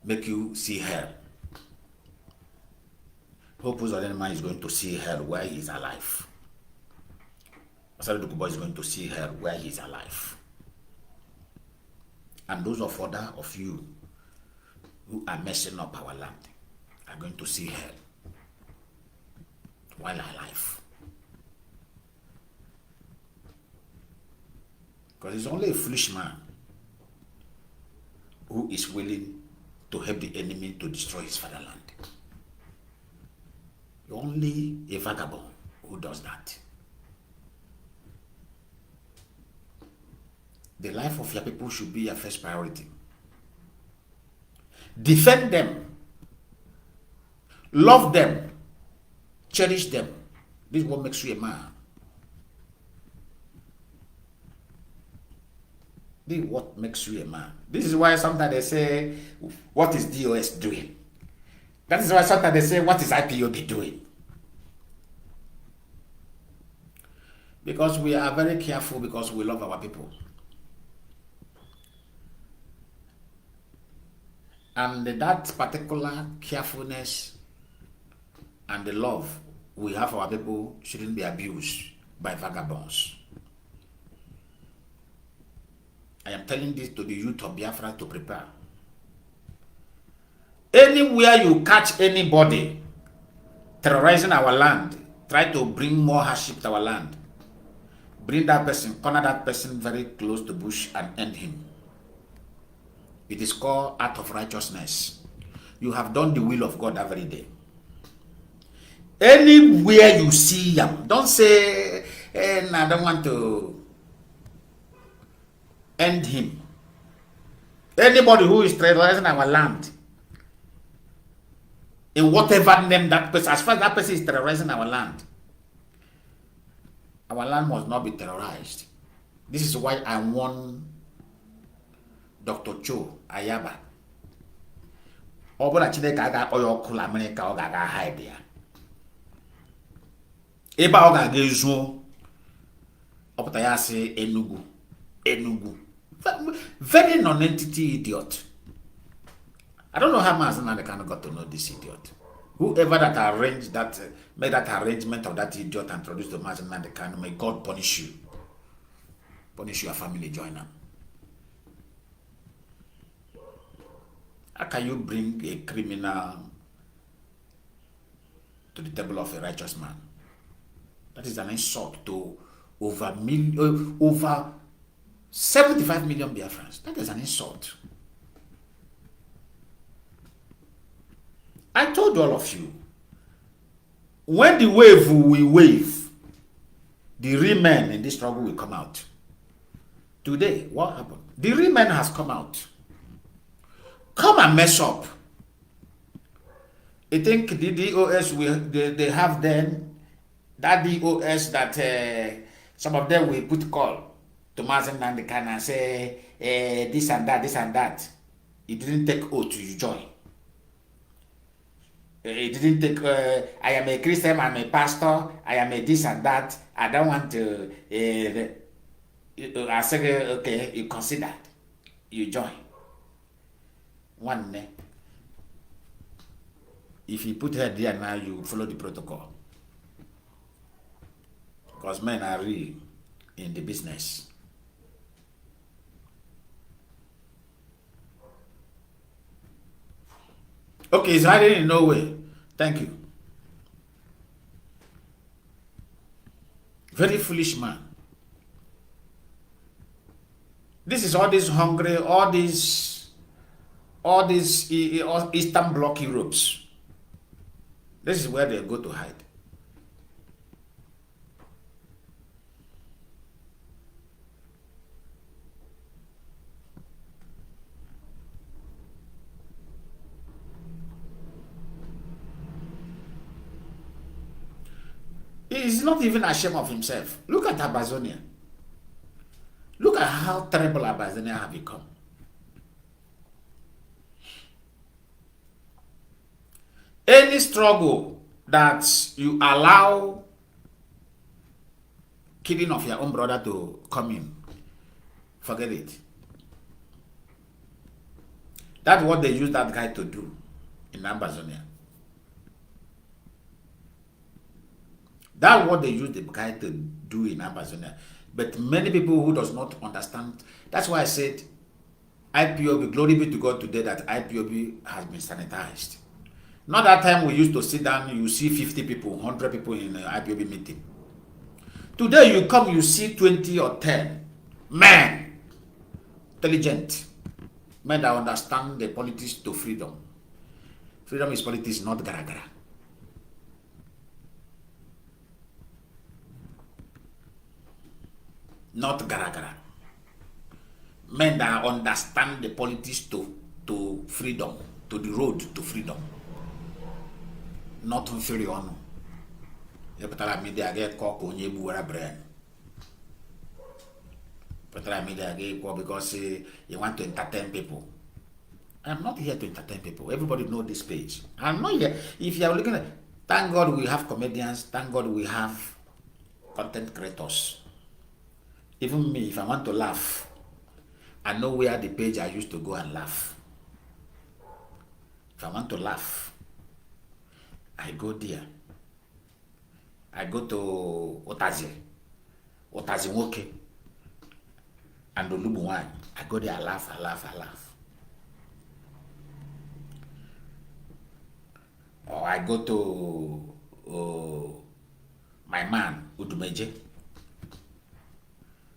make you see hell. Hope that any man is going to see hell where he is alive. Asari Dukubo is going to see hell where he is alive. And those of other of you who are messing up our land are going to see hell while alive. Because it's only a foolish man who is willing to help the enemy to destroy his fatherland. Only a vagabond who does that. The life of your people should be your first priority. Defend them. Love them. Cherish them. This is what makes you a man. This is what makes you a man. This is why sometimes they say, what is DOS doing? That is why sometimes they say, what is IPOB doing? Because we are very careful because we love our people. And that particular carefulness and the love we have for our people shouldn't be abused by vagabonds. I am telling this to the youth of Biafra to prepare. Anywhere you catch anybody terrorizing our land, try to bring more hardship to our land. Bring that person, corner that person very close to bush and end him. It is called act of righteousness. You have done the will of God every day. Anywhere you see them, don't say, I don't want to. end him. Anybody who is terrorizing our land, in whatever name that person, as far as that person is terrorizing our land must not be terrorized. This is why I warn Dr. Cho Ayaba. Obola Chineke aga oyo kula America o ga hide ya. Eba o ga ezu opụta ya si Enugu. Very non-entity idiot. I don't know how Mazi Nnamdi Kanu got to know this idiot. Whoever that arranged that, made that arrangement of that idiot and produced the Mazi Nnamdi Kanu, may God punish you. Punish your family, join them. How can you bring a criminal to the table of a righteous man? That is an insult to over 75 million Biafrans. That is an insult. I told all of you, when the wave will wave, the real men in this struggle will come out. Today, what happened? The real men has come out. Come and mess up. I think the DOS they have then that DOS that some of them will put call to Mazi Nnamdi Kanu and say this and that. It didn't take oath to join. It didn't take. I am a Christian. I'm a pastor. I am a this and that. I don't want to. I said, okay, you consider, you join. One day, if you put her there now, you follow the protocol. Because men are real in the business. Okay, it's hiding in no way. Thank you. Very foolish man. This is all this hungry, all these Eastern Bloc Europes. This is where they go to hide. He's not even ashamed of himself. Look at Abazonia. Look at how terrible Abazonia have become. Any struggle that you allow killing of your own brother to come in, forget it. That's what they use that guy to do in Abazonia. That's what they use the guy to do in Amazonia. But many people who does not understand, that's why I said IPOB, glory be to God today that IPOB has been sanitized. Not that time we used to sit down, you see 50 people, 100 people in an IPOB meeting. Today you come, you see 20 or 10 men, intelligent, men that understand the politics to freedom. Freedom is politics, not gara-gara. Not gara-gara. Men that understand the politics to freedom, to the road to freedom. Not inferior. Petala media get caught on ye buara brain. Petala media get caught because you want to entertain people. I'm not here to entertain people. Everybody know this page. I'm not here. If you are looking at, thank God we have comedians. Thank God we have content creators. Even me, if I want to laugh, I know where the page I used to go and laugh. If I want to laugh, I go there. I go to Otazi Woke, and Olubuwan. I go there, I laugh. Or I go to my man, Udumeje.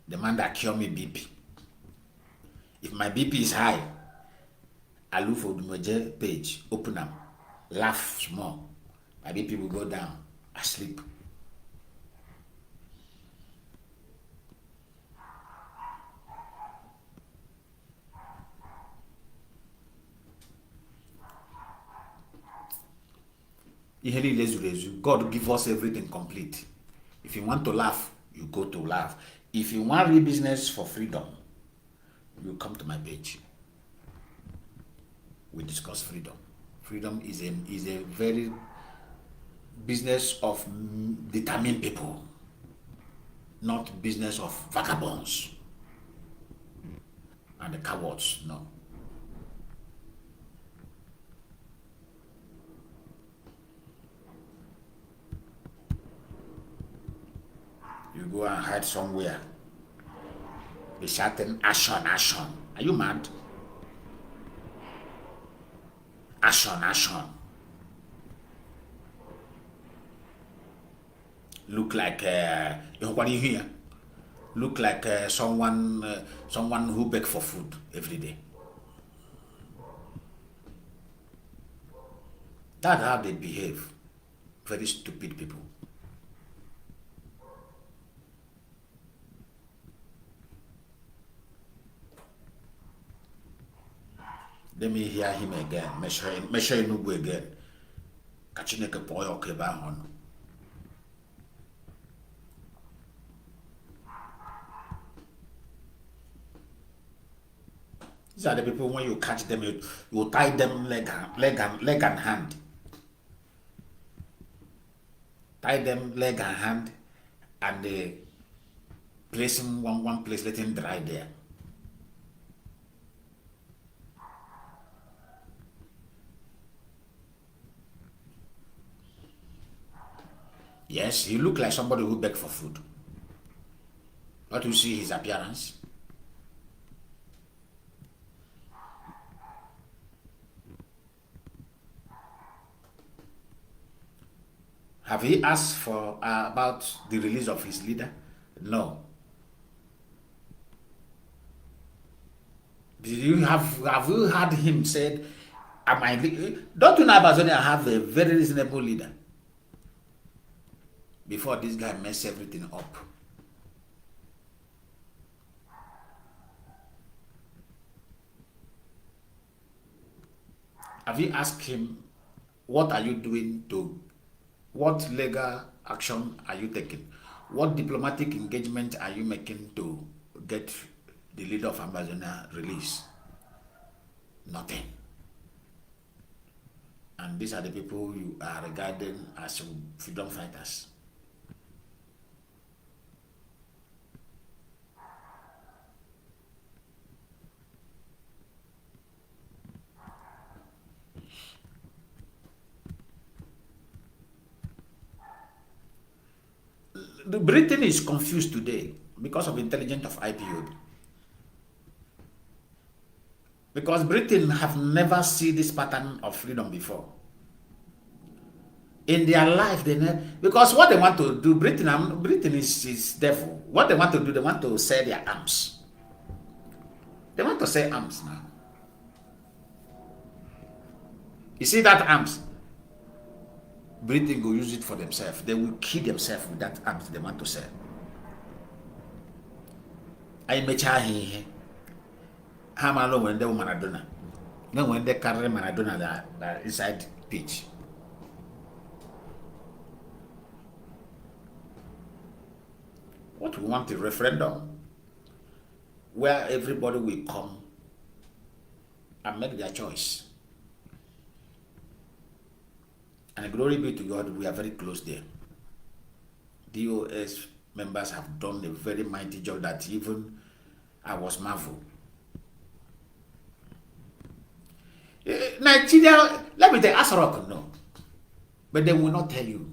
The man that cure me BP. If my BP is high, I look for the page, open up, laugh small. My BP will go down, I sleep. God give us everything complete. If you want to laugh, you go to laugh. If you want real business for freedom, you come to my page. We discuss freedom. Freedom is a very business of determined people, not business of vagabonds and the cowards. No. You go and hide somewhere, be shouting action, action. Are you mad? Action, action. Look like what do you hear? Look like someone who beg for food every day. That's how they behave. Very stupid people. Let me hear him again. Measure Nubu again. Kachineke poyo keba hon. These are the people when you catch them, you tie them leg and hand. Tie them leg and hand, and they place him one place, let him dry there. Yes, he look like somebody who beg for food. Not to see his appearance. Have he asked for about the release of his leader? No. Did you have you heard him said, don't you know Amazonia have a very reasonable leader? Before this guy mess everything up. Have you asked him, what are you doing what legal action are you taking? What diplomatic engagement are you making to get the leader of Amazonia released? Nothing. And these are the people you are regarding as freedom fighters. Britain is confused today because of intelligence of IPOB. Because Britain have never seen this pattern of freedom before. In their life, they never, because what they want to do, Britain is devil. What they want to do, they want to sell their arms. They want to sell arms now. You see that arms? Britain will use it for themselves. They will kill themselves with that arms they want to sell. I mecha he. How malo when they Maradona. No, when they carry Maradona that inside pitch. What we want a referendum where everybody will come and make their choice. And glory be to God, we are very close there. DOS members have done a very mighty job that even I was marveled. Nigeria, let me tell you, Asarok, no. But they will not tell you.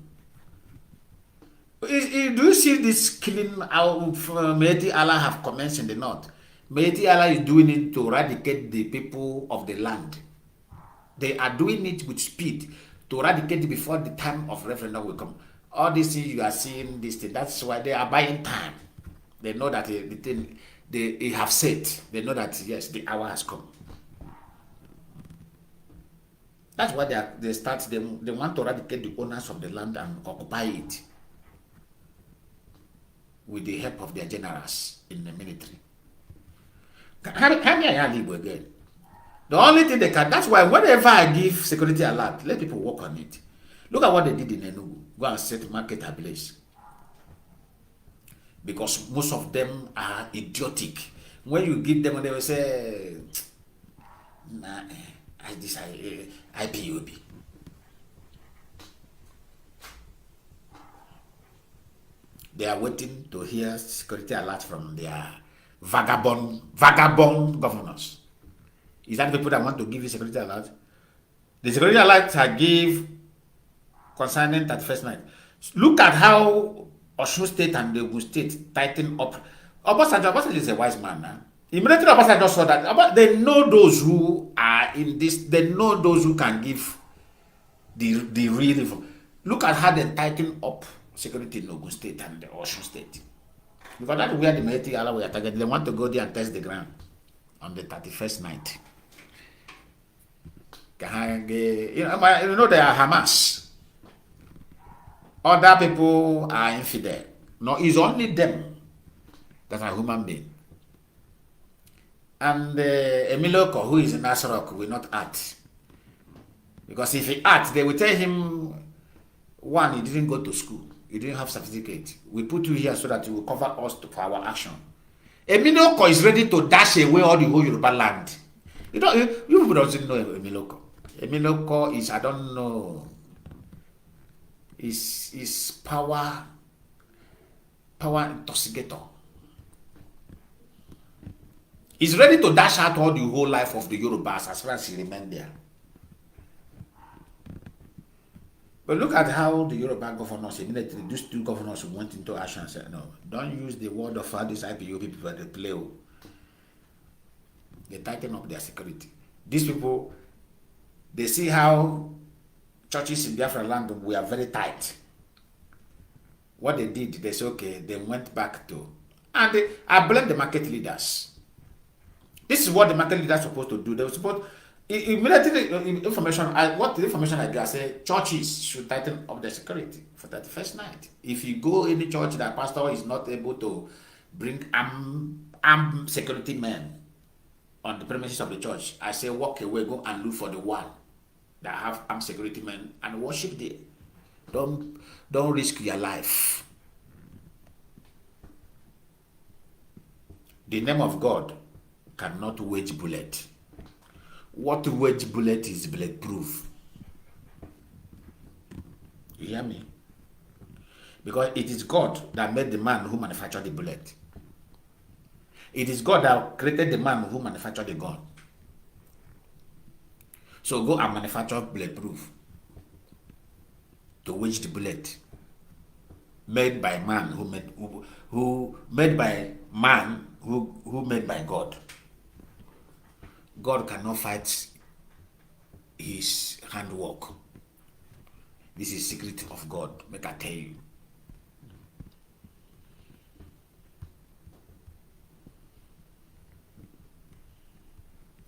Do you see this killing out Mazi Allah have commenced in the north? Mazi Allah is doing it to eradicate the people of the land. They are doing it with speed to eradicate before the time of referendum will come. All these things you are seeing, this thing, that's why they are buying time. They know that the thing they have said. They know that yes, the hour has come. That's why they want to eradicate the owners of the land and occupy it with the help of their generals in the military. Again. The only thing they can, that's why whenever I give security alert, let people work on it. Look at what they did in Enugu. Go and set market ablaze. Because most of them are idiotic. When you give them, they will say, nah, IPOB. They are waiting to hear security alert from their vagabond governors. Is that the people that want to give you security alert? The security alert I give concerning 31st night. Look at how Osun State and the Ogun State tighten up. Obasanjo is a wise man now. Immediately Obasanjo saw that. They know those who are in this. They know those who can give the real info. Look at how they tighten up security in Ogun State and the Osun State. Because that's where the military are targeted. They want to go there and test the ground on the 31st night. You know they are Hamas. Other people are infidel. No, it's only them that are human beings. And Emiloko, who is in Nasrok, will not act. Because if he acts, they will tell him, one, he didn't go to school. You didn't have certificate. We put you here so that you will cover us for our action. Emiloko is ready to dash away all the whole Yoruba land. You people don't know Emiloko. Emiloko is, I don't know, is power intoxicator. He's ready to dash out all the whole life of the Yorubas as far as he remains there. But look at how the Yoruba governors, immediately, these two governors went into action and said, no, don't use the word of how these IPO people they play. They tighten up their security. These people, they see how churches in Biafra land were very tight. What they did, they said, okay, they went back to, and I blame the market leaders. This is what the market leaders are supposed to do. They were supposed immediately what the information I get, I say churches should tighten up their security for that first night. If you go any church that pastor is not able to bring armed security men on the premises of the church, I say walk away, go and look for the one that have armed security men and worship there. Don't risk your life. The name of God cannot wedge bullet. What wedge bullet is bulletproof. You hear me? Because it is God that made the man who manufactured the bullet. It is God that created the man who manufactured the gun. So go and manufacture bulletproof to wedge the bullet made by man who made by man who made by God. God cannot fight his handwork. This is secret of God, make I tell you.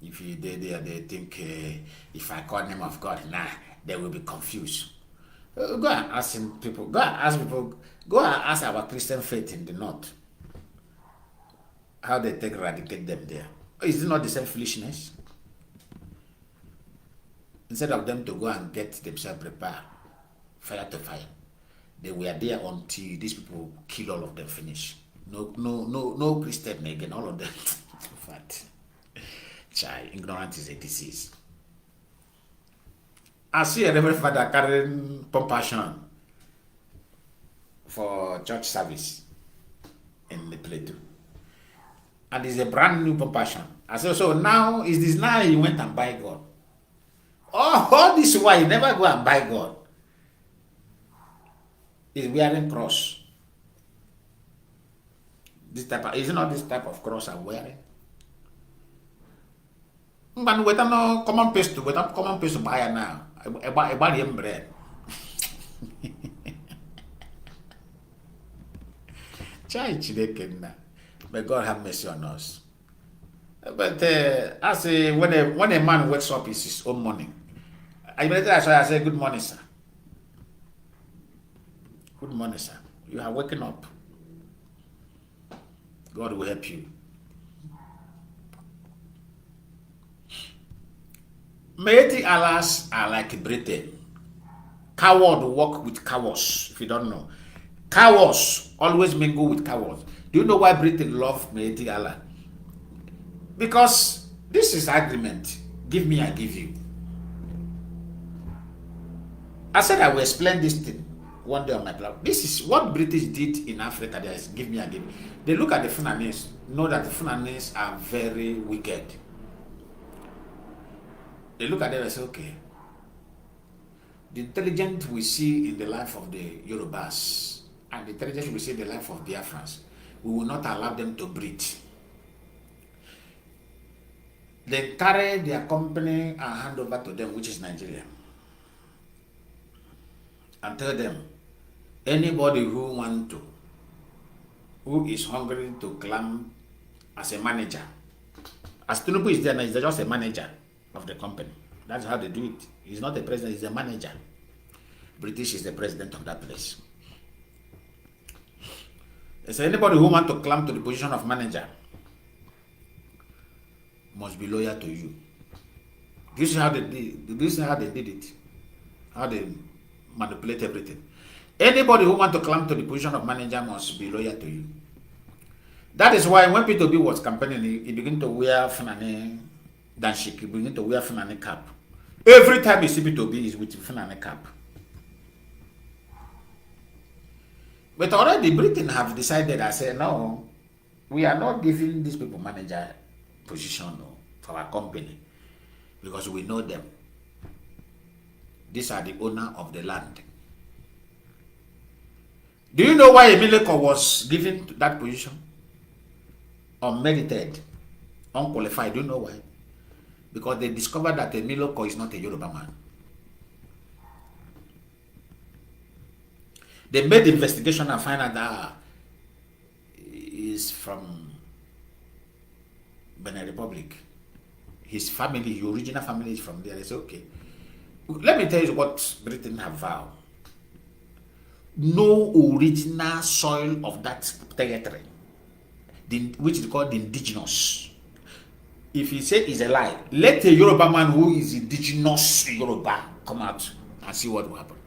If you there, they think if I call the name of God, they will be confused. Go and ask people. Go and ask people. Go and ask our Christian faith in the north how they take eradicate them there. Is it not the same foolishness? Instead of them to go and get themselves prepared, fire to fire, they were there until these people kill all of them finish. No Christian again, all of them. In fact, ignorance is a disease. I see a Reverend Father carrying compassion for church service in the Plateau. And it's a brand new compassion. I said, so now, is this now he went and buy God? Oh, all this while he never go and buy God. He's wearing cross. This type of, is it not this type of cross I'm wearing? But we don't know common paste to buy now. I buy him bread. May God have mercy on us. But I say when a man wakes up, it's his own morning. I say, good morning, sir. Good morning, sir. You are waking up. God will help you. Mighty Allahs are like Britain. coward work with cowards, if you don't know. Cowards always mingle with cowards. Do you know why Britain love Mazi Allah? Because this is agreement. Give me, I give you. I said I will explain this thing one day on my blog. This is what British did in Africa. There is give me, I give you. They look at the Fulanese, know that the Fulanese are very wicked. They look at them and say, okay, the intelligence we see in the life of the Yorubas and the intelligence we see in the life of Biafrans, we will not allow them to breed. They carry their company and hand over to them, which is Nigeria, and tell them, anybody who is hungry to climb as a manager, as Tinubu is there now, he's just a manager of the company. That's how they do it. He's not the president, he's a manager. British is the president of that place. So anybody who wants to climb to the position of manager must be loyal to you. This is how they did. This is how they did it. How they manipulate everything. Anybody who wants to climb to the position of manager must be loyal to you. That is why when P2B was campaigning, he began to wear Fulani danshik, he began to wear Fulani cap. Every time you see P2B is with Fulani cap. But already Britain have decided, I say, no, we are not giving these people manager position for our company because we know them. These are the owner of the land. Do you know why Emileko was given that position? Unmerited, unqualified. Do you know why? Because they discovered that Emileko is not a Yoruba man. They made the investigation and find out that he is from Benin Republic. His family, his original family is from there. They say, okay. Let me tell you what Britain have vowed. No original soil of that territory, which is called the indigenous. If he say it's a lie, let a Yoruba man who is indigenous Yoruba come out and see what will happen.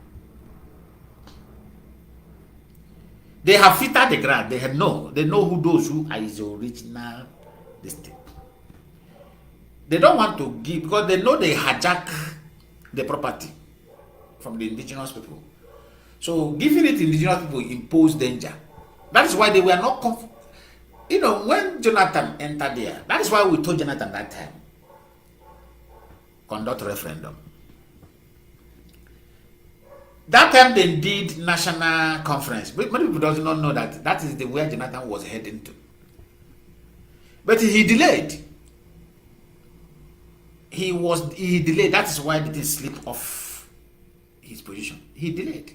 They have filtered the ground. They know who those who are his original district. They don't want to give because they know they hijack the property from the indigenous people. So giving it to indigenous people impose danger. That is why they were not you know, when Jonathan entered there, that is why we told Jonathan that time, conduct referendum. That time they did national conference. But many people does not know that that is the way Jonathan was heading to. But he delayed. He delayed. That is why he didn't slip off his position. He delayed.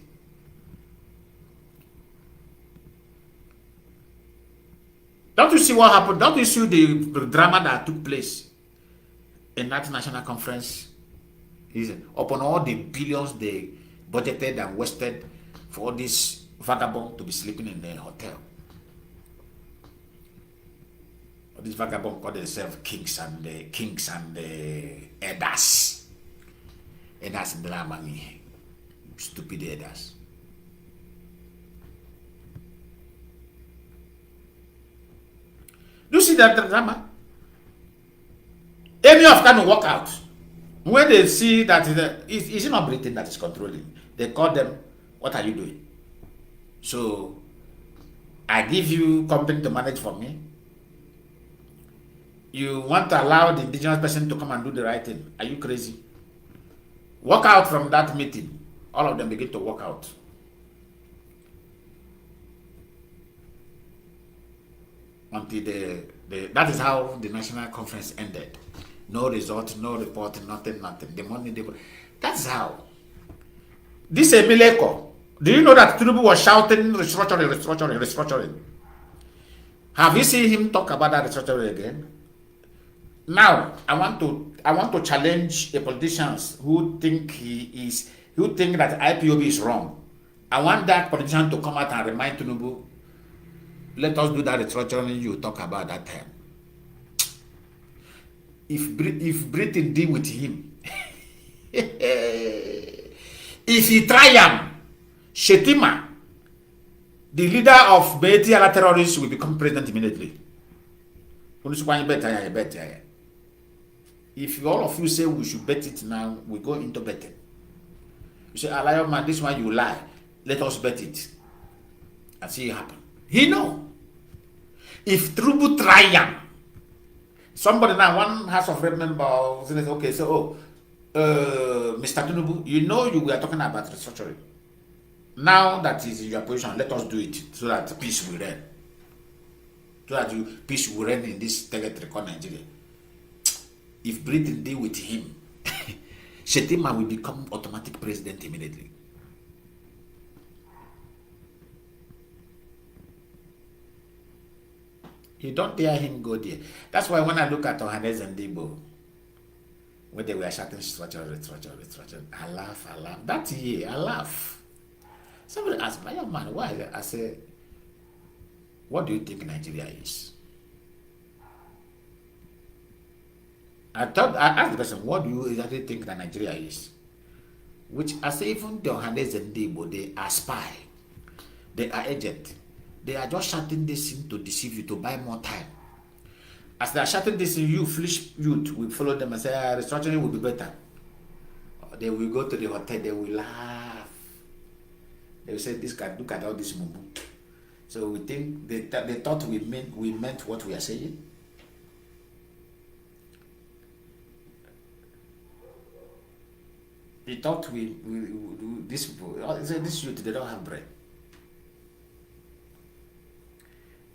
Don't you see what happened? Don't you see the drama that took place in that national conference? Upon all the billions they budgeted and wasted for all these vagabonds to be sleeping in the hotel. All these vagabonds call themselves kings and the elders. Elders in the land, stupid elders. Do you see that drama? Any of Kanu walk out. When they see that it's not Britain that is controlling, they call them, what are you doing? So, I give you company to manage for me. You want to allow the indigenous person to come and do the right thing. Are you crazy? Walk out from that meeting. All of them begin to walk out. Until that is how the national conference ended. No result, no report, nothing. The money that's how. This Emileko, do you know that Tinubu was shouting restructuring? Have you seen him talk about that restructuring again? Now, I want to challenge the politicians who think that IPOB is wrong. I want that politician to come out and remind Tinubu, let us do that restructuring you talk about that time. If Britain deal with him, If he triumph, Shetima, the leader of Betiala terrorists, will become president immediately. If all of you say we should bet it now, we go into betting. You say, Lionman, this one you lie. Let us bet it and see it happen. He know. If Trubu triumph, somebody now, one House of Rep member, okay, so Mr. Tinubu, you know you were talking about restructuring. Now that is in your position, let us do it so that peace will reign. So that peace will reign in this territory called Nigeria. If Britain deal with him, Shetima will become automatic president immediately. You don't dare him go there. That's why when I look at Ohanes and Debo, when they were shouting restructure, I laugh. That year, I laugh. Somebody asked, Lionman, why? I say, what do you think Nigeria is? I asked the person, what do you exactly think that Nigeria is? Which I say, even the Ohanes and Debo, they are spy. They are agent. They are just shouting this in to deceive you, to buy more time. As they are shouting this in, you foolish youth will follow them and say, restructuring will be better. Or they will go to the hotel, they will laugh. They will say, this guy, look at all this mumu. So we think, they thought we meant what we are saying. They thought we these people, this youth, they don't have brain.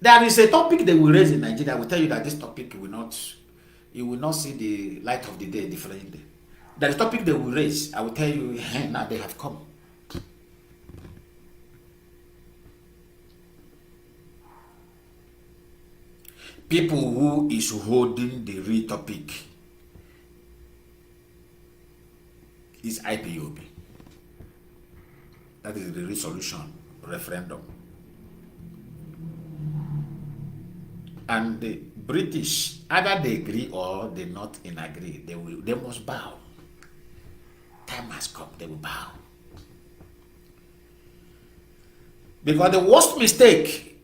There is a topic they will raise in Nigeria. I will tell you that this topic will not, you will not see the light of the day differently. There is a topic they will raise. I will tell you, now they have come. People who is holding the real topic is IPOB. That is the resolution referendum. And the British, either they agree or they not in agree, they must bow. Time has come, they will bow. Because the worst mistake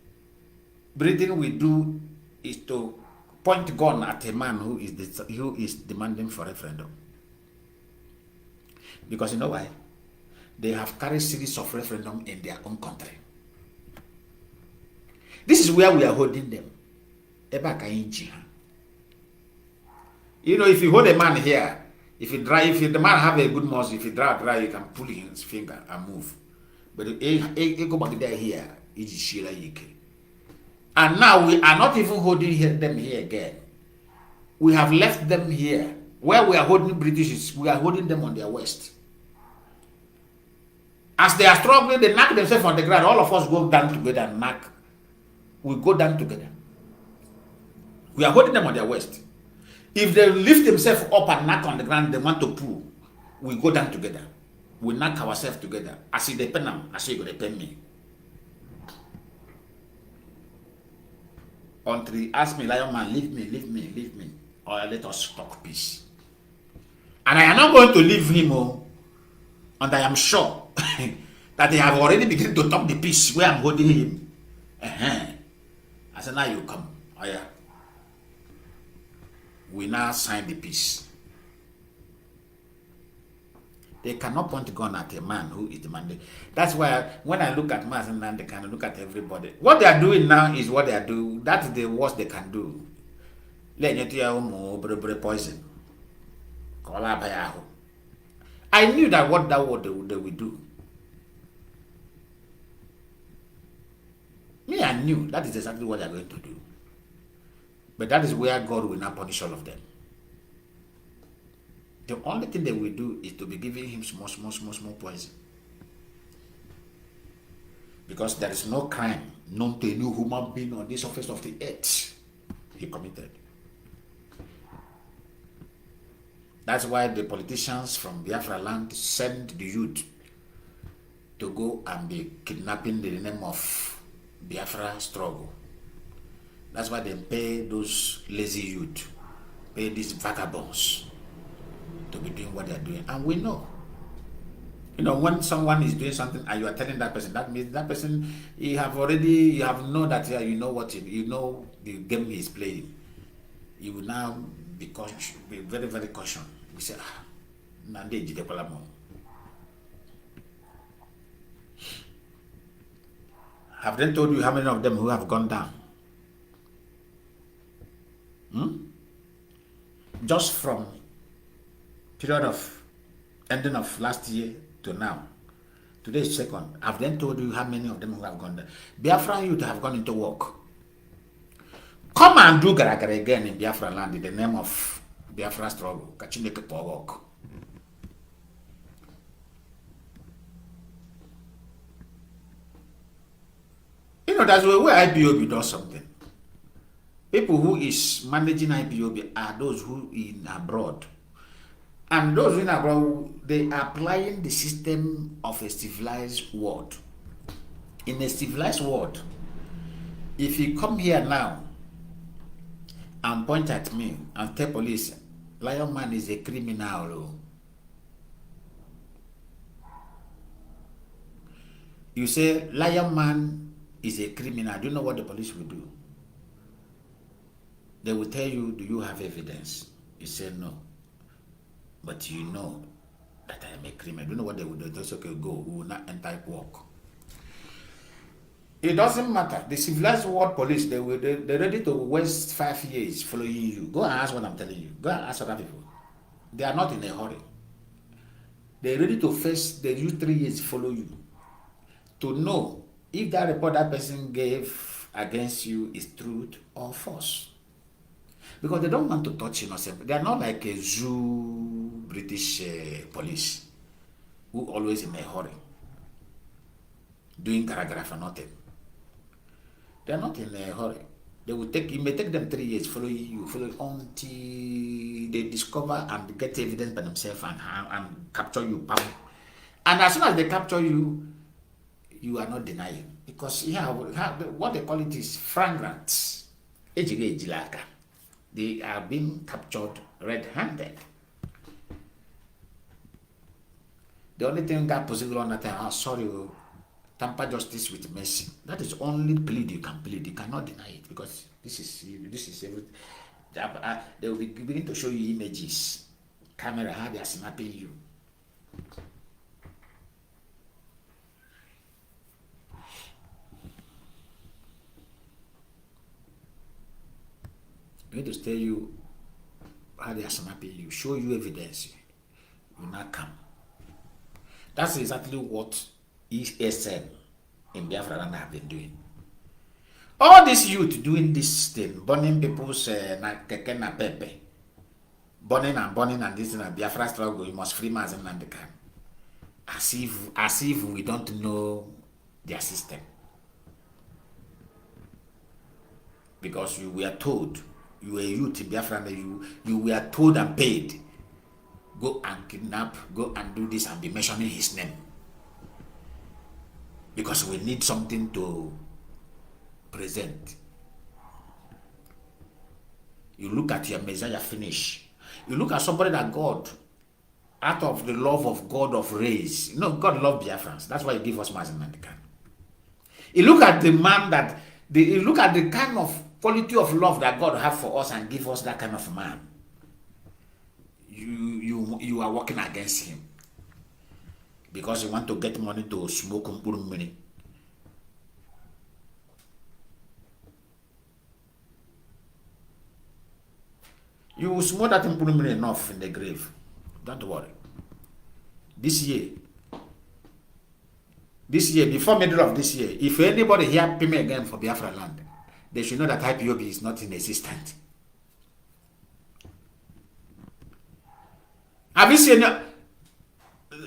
Britain will do is to point gun at a man who is demanding for referendum. Because you know why? They have carried series of referendum in their own country. This is where we are holding them. You know, if you hold a man here, if the man have a good muscle, if he dry, you can pull his finger and move. But if go back there here, it is Sheila Yike. And now we are not even holding them here again. We have left them here. Where we are holding British, we are holding them on their west. As they are struggling, they knock themselves on the ground. All of us go down together and knock. We go down together. We are holding them on their waist. If they lift themselves up and knock on the ground, they want to pull. We go down together. We knock ourselves together. I see they pen them. I see you pen me. Until he ask me, Lionman, leave me, or let us talk peace. And I am not going to leave him, and I am sure that they have already begun to talk the peace where I'm holding him. I said, now you come. Oh yeah. We now sign the peace. They cannot point a gun at a man who is demanding. That's why when I look at Mazi Nnamdi Kanu, look at everybody. What they are doing now is what they are doing. That's the worst they can do. Poison. I knew that what they would do. Me, I knew that is exactly what they are going to do. But that is where God will now punish all of them. The only thing they will do is to be giving him small poison. Because there is no crime known to a new human being on this surface of the earth he committed. That's why the politicians from Biafra land send the youth to go and be kidnapping in the name of Biafra struggle. That's why they pay those lazy youth, pay these vagabonds to be doing what they are doing. And we know. You know, when someone is doing something and you are telling that person, that means that person, you have know that you know what you know the game he is playing. You will now be very, very cautious. You say, have they told you how many of them who have gone down? Just from period of ending of last year to now. Today is second. I've then told you how many of them who have gone there. Biafra youth have gone into work. Come and do Garagara again in Biafra land in the name of Biafra struggle. Kachineke for work. You know, that's where IPOB does something. People who is managing IPOB are those who in abroad. And those in abroad, they are applying the system of a civilized world. In a civilized world, if you come here now and point at me and tell police, Lionman is a criminal. You say, Lionman is a criminal. Do you know what the police will do? They will tell you, do you have evidence? You say no. But you know that I am a criminal. Do you know what they will do? They say, okay, go. We will not enter work. It doesn't matter. The civilized world police, they're ready to waste 5 years following you. Go and ask what I'm telling you. Go and ask other people. They are not in a hurry. They're ready to face, they use 3 years to follow you. To know if that report that person gave against you is truth or false. Because they don't want to touch innocent. They are not like a zoo British police who always in a hurry, doing garagara for nothing. They are not in a hurry. It may take them 3 years following you, until they discover and get evidence by themselves and capture you. And as soon as they capture you, you are not denying. Because what they call it is flagrant. They are being captured red-handed. The only thing that possible on that time, sorry, tamper justice with mercy. That is only plead you can plead. You cannot deny it because this is everything. They will be beginning to show you images, camera, how they are snapping you. Going to tell you how they are snapping you, show you evidence, you will not come. That's exactly what ESN in Biafra land have been doing. All this youth doing this thing, burning people's keke na pepe, burning and this and Biafra struggle, you must free Mazi Nnamdi Kanu. As if we don't know their system. Because you were told, you were a youth in Biafra, you were told and paid, go and kidnap, go and do this and be mentioning his name. Because we need something to present. You look at your Messiah finish. You look at somebody that God, out of the love of God of race, you know, God loves Biafrans. That's why he gave us Mazi Nnamdi Kanu. You look at the man that, you look at the kind of quality of love that God have for us and give us that kind of man. You are working against him because you want to get money to smoke money. You will smoke that money enough in the grave. Don't worry. This year, before middle of this year, if anybody hear payment again for Biafra land, they should know that IPOB is not in existence. Have you seen?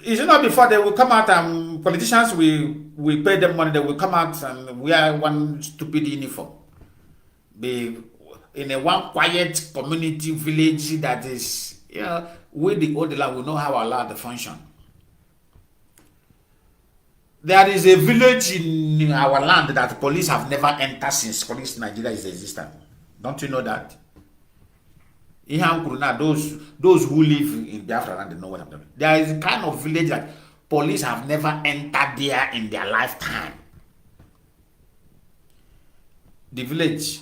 Is it not before they will come out and politicians will pay them money? They will come out and wear one stupid uniform. Be in a one quiet community village that is, you know, we the old land will know how our land function. There is a village in our land that police have never entered since police Nigeria is existent. Don't you know that? Those who live in Biafra land know what I'm talking about. There is a kind of village that Police have never entered there in their lifetime. The village,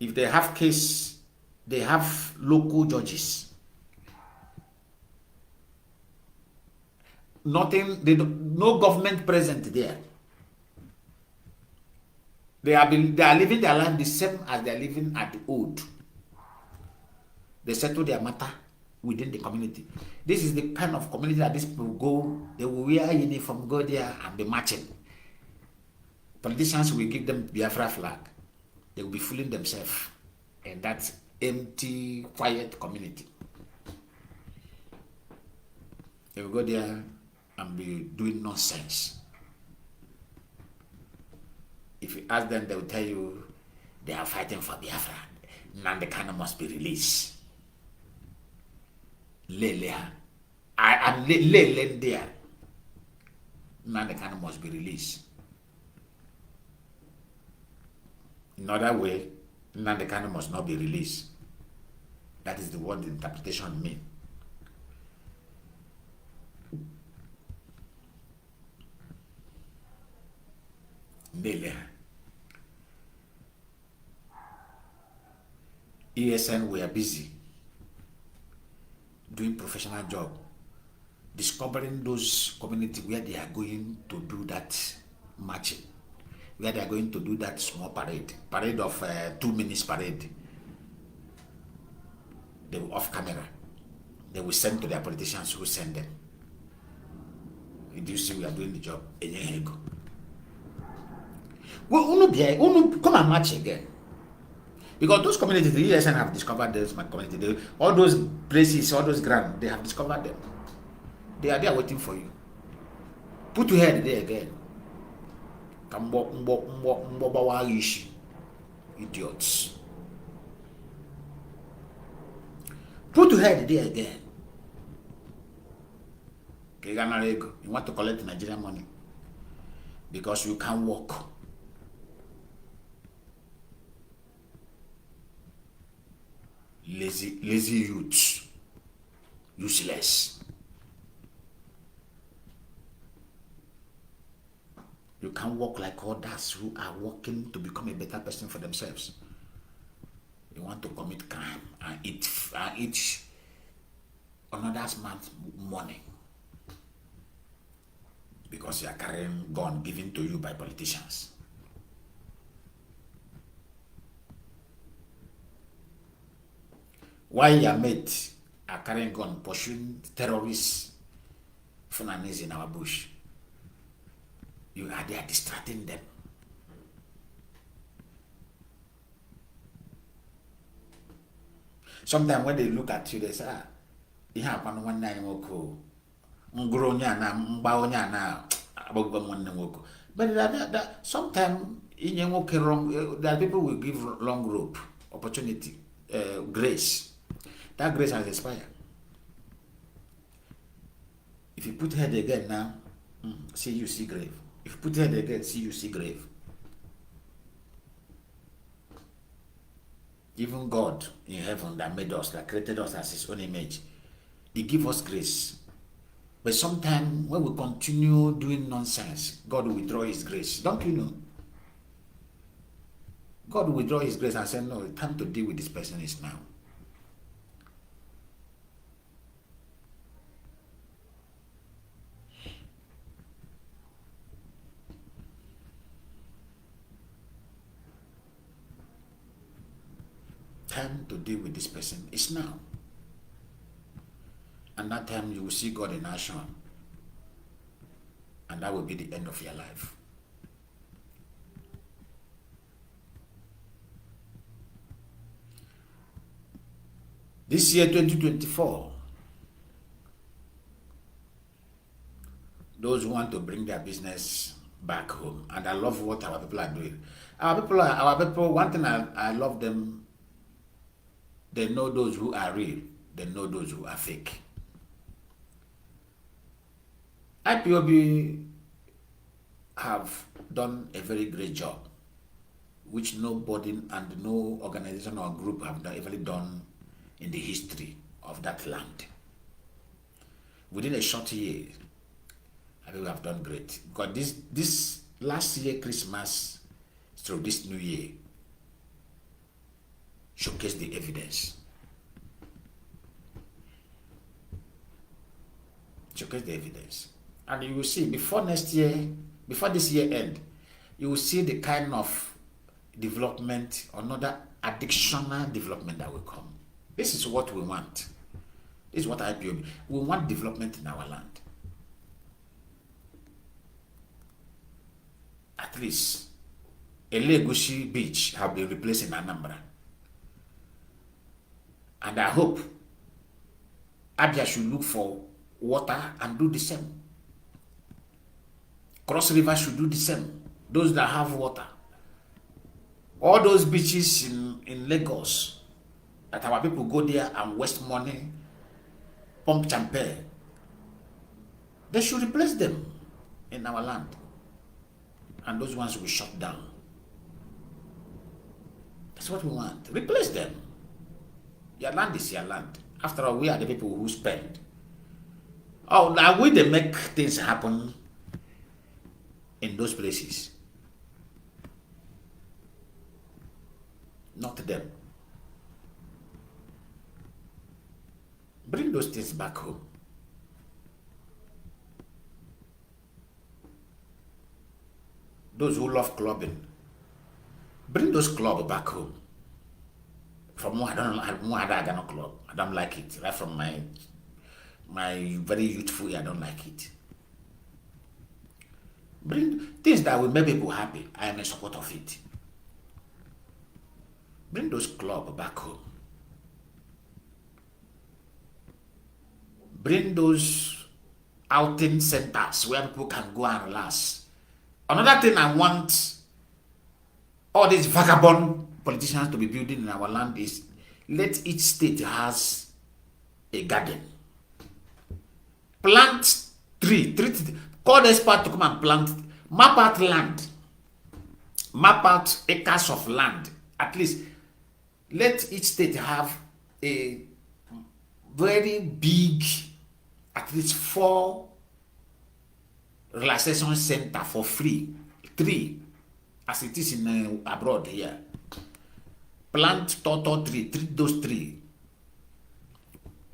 if they have case, they have local judges. Nothing, no government present there. They are living their life the same as they are living at the old. They settle their matter within the community. This is the kind of community that these people go, they will wear uniform, go there and be marching. Politicians will give them Biafra flag. They will be fooling themselves in that empty, quiet community. They will go there and be doing nonsense. If you ask them, they will tell you they are fighting for Biafra. Nnamdi Kanu must be released. Lele there. Nnamdi Kanu must be released. In other way, Nnamdi Kanu must not be released. That is the word the interpretation means. Lele. ESN were busy doing professional job, discovering those communities where they are going to do that marching, where they are going to do that small parade of 2 minutes parade. They will off camera. They will send to their politicians who send them. Do you see we are doing the job? Well, come and march again. Because those communities, the ESN have discovered this community. All those places, all those ground, they have discovered them. They are there waiting for you. Put your head there again. Idiots. Put your head there again. You want to collect Nigerian money because you can't walk. Lazy youths, useless. You can't walk like others who are working to become a better person for themselves. You want to commit crime and eat another man's money because you are carrying gun given to you by politicians. Why your mates are carrying gun, pursuing terrorists, Fulanese in our bush? You are there distracting them. Sometimes when they look at you, they say, you have one nine woko, Ngronya na Mbaonya na Abogba. But that sometimes in wrong, there are people will give long rope, opportunity, grace. That grace has expired. If you put head again now, see you see grave. If you put head again, see you see grave. Even God in heaven that made us, that created us as his own image, he gives us grace. But sometimes when we continue doing nonsense, God will withdraw his grace. Don't you know? God will withdraw his grace and say, no, the time to deal with this person is now. Time to deal with this person is now. And that time you will see God in action. And that will be the end of your life. This year, 2024, those who want to bring their business back home, and I love what our people are doing. Our people, one thing I love them, they know those who are real, they know those who are fake. IPOB have done a very great job, which nobody and no organization or group have ever done in the history of that land. Within a short year, I think we have done great. Because this last year Christmas through this new year showcase the evidence. Showcase the evidence. And you will see before next year, before this year end, you will see the kind of development, another additional development that will come. This is what we want. This is what IPOB. We want development in our land. At least a Legushi beach have been replaced in Anambra. And I hope Abia should look for water and do the same. Cross River should do the same. Those that have water. All those beaches in Lagos that our people go there and waste money, pump champagne, they should replace them in our land. And those ones will shut down. That's what we want. Replace them. Your land is your land. After all, we are the people who spend. Oh, now we they make things happen in those places. Not them. Bring those things back home. Those who love clubbing, bring those clubs back home. From I don't club. I don't like it. Right from my very youthful year, I don't like it. Bring things that will make people happy. I am in support of it. Bring those clubs back home. Bring those outing centers where people can go and relax. Another thing I want all these vagabond politicians to be building in our land is let each state has a garden. Plant tree. Call the expert to come and plant. Map out land. Map out acres of land. At least let each state have a very big, at least 4 relaxation center for free. 3, as it is in abroad here. Plant total tree, those 3.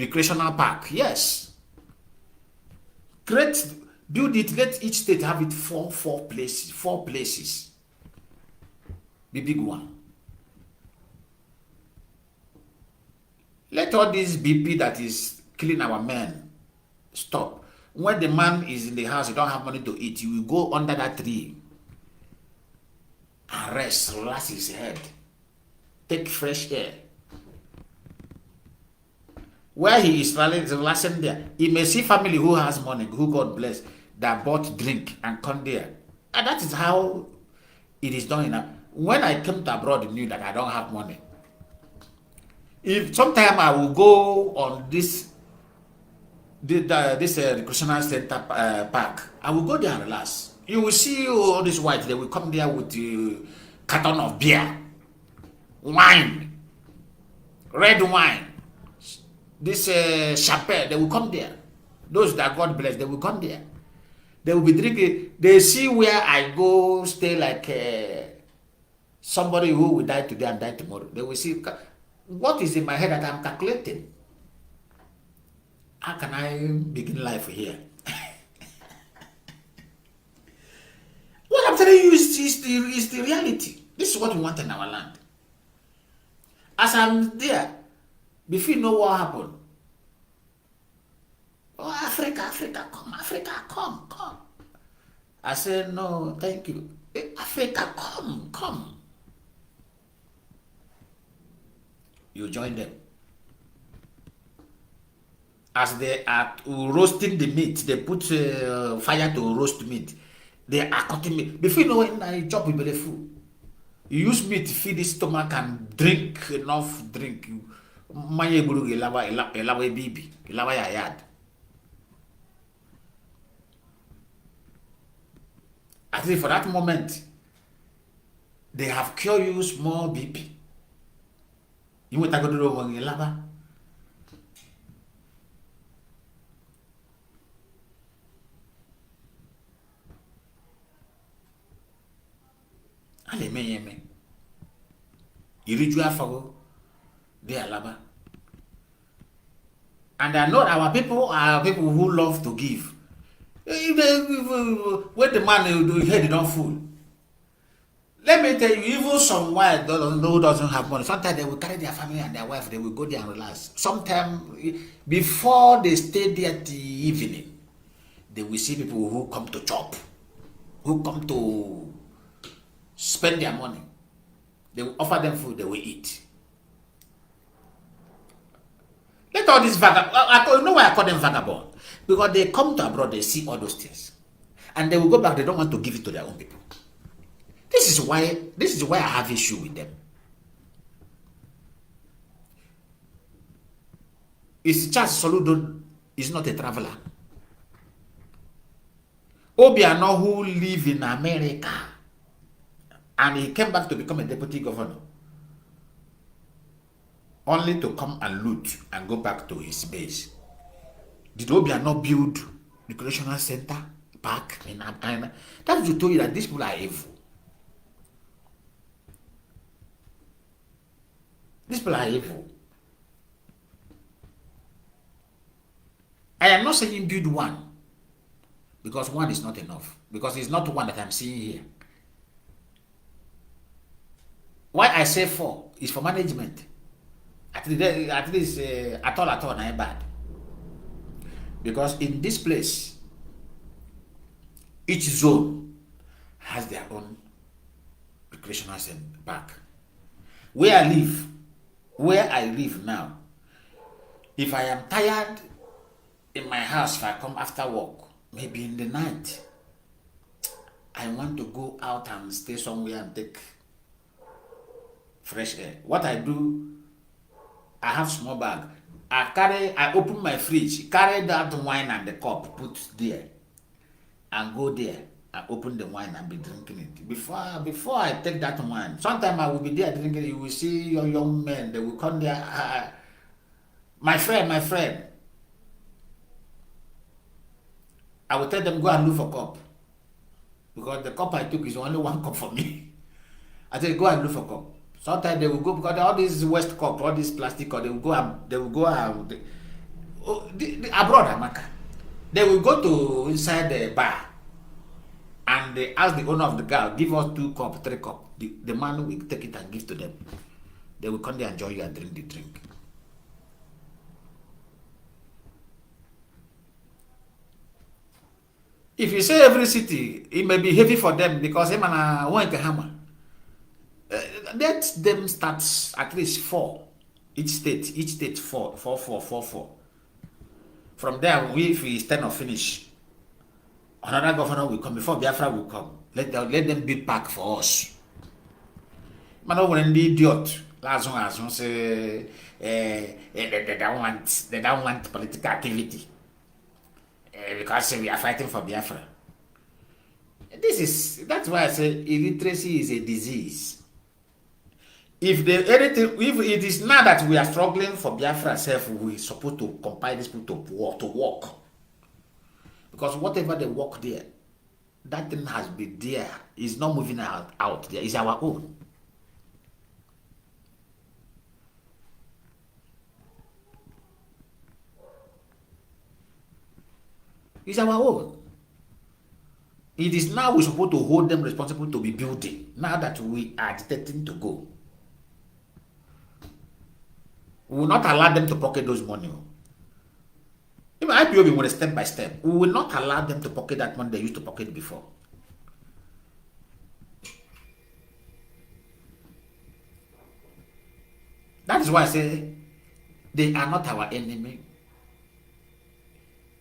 Recreational park, yes. Build it, let each state have it 4 places. The big one. Let all this BP that is killing our men stop. When the man is in the house, he don't have money to eat, you will go under that tree and rest, relax his head, take fresh air. Where he is relaxing there, he may see family who has money, who God bless, that bought drink and come there. And that is how it is done. When I came to abroad, I knew that I don't have money. If sometime I will go on this recreational center park, I will go there and relax. You will see all these whites, they will come there with a carton of beer, wine, red wine, this champagne, they will come there. Those that God bless, they will come there. They will be drinking. They see where I go stay like somebody who will die today and die tomorrow. They will see what is in my head that I'm calculating. How can I begin life here? What I'm telling you is the reality. This is what we want in our land. As I'm there, before you know what happened, oh, Africa, come. I said, no, thank you. Africa, come. You join them. As they are roasting the meat, they put fire to roast meat. They are cutting meat. Before you know when I chop with belly full, you use meat to feed the stomach and drink enough drink. Manye buru ilawa bibi, ilawa yayad. I think for that moment, they have cured you small BP. You want to go to the ilawa. Ale me yeme. Iriju afago. They alaba. And I know our people are people who love to give. When the man head don't full. Let me tell you, even some wife who doesn't have money, sometimes they will carry their family and their wife, they will go there and relax. Sometimes, before they stay there till evening, they will see people who come to chop, who come to spend their money. They will offer them food, they will eat. Let all these vagabond, you know why I call them vagabond? Because they come to abroad, they see all those things. And they will go back, they don't want to give it to their own people. This is why I have issue with them. It's Charles Soludo is not a traveler. Obiano who live in America and he came back to become a deputy governor only to come and loot and go back to his base. Did Obiano build the recreational center park in America? That's to tell you that these people are evil. These people are evil. I am not saying build one, because one is not enough. Because it's not one that I'm seeing here. Why I say 4 is for management. At least at all, not bad. Because in this place, each zone has their own recreational center park. Where I live now, if I am tired in my house, if I come after work, maybe in the night, I want to go out and stay somewhere and take fresh air. What I do, I have small bag. I open my fridge, carry that wine and the cup, put there, and go there. I open the wine and be drinking it. Before I take that wine, sometimes I will be there drinking it. You will see your young men, they will come there. My friend. I will tell them, go and look for cup. Because the cup I took is only 1 cup for me. I tell you, go and look for cup. Sometimes they will go, because all these waste cup, all these plastic cup, they will go abroad, Amaka. They will go to inside the bar. And they ask the owner of the car, give us 2 cups, 3 cups. The man will take it and give to them. They will come there and enjoy you and drink the drink. If you say every city, it may be heavy for them because them and one hammer. Let them start at least 4. Each state 4. From there, if we stand or finish, another governor will come before Biafra will come. Let them build park for us. Man, when the idiot, last one say they don't want political activity because we are fighting for Biafra. That's why I say illiteracy is a disease. If it is now that we are struggling for Biafra self, we are supposed to compile these people to work. Because whatever they work there, that thing has been there, is not moving out there, it's our own. It's our own. It is now we're supposed to hold them responsible to be building, now that we are agitating to go. We will not allow them to pocket those money. Even IPOB will step by step. We will not allow them to pocket that money they used to pocket before. That is why I say they are not our enemy.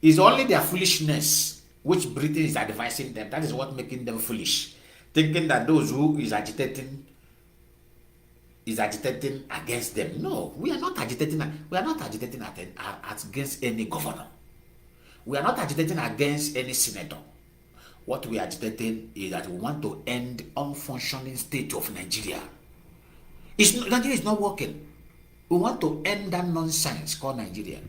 It's only their foolishness which Britain is advising them. That is what making them foolish. Thinking that those who is agitating against them. No, we are not agitating. We are not agitating against any governor. We are not agitating against any senator. What we are agitating is that we want to end unfunctioning state of Nigeria. Nigeria is not working. We want to end that nonsense called Nigeria.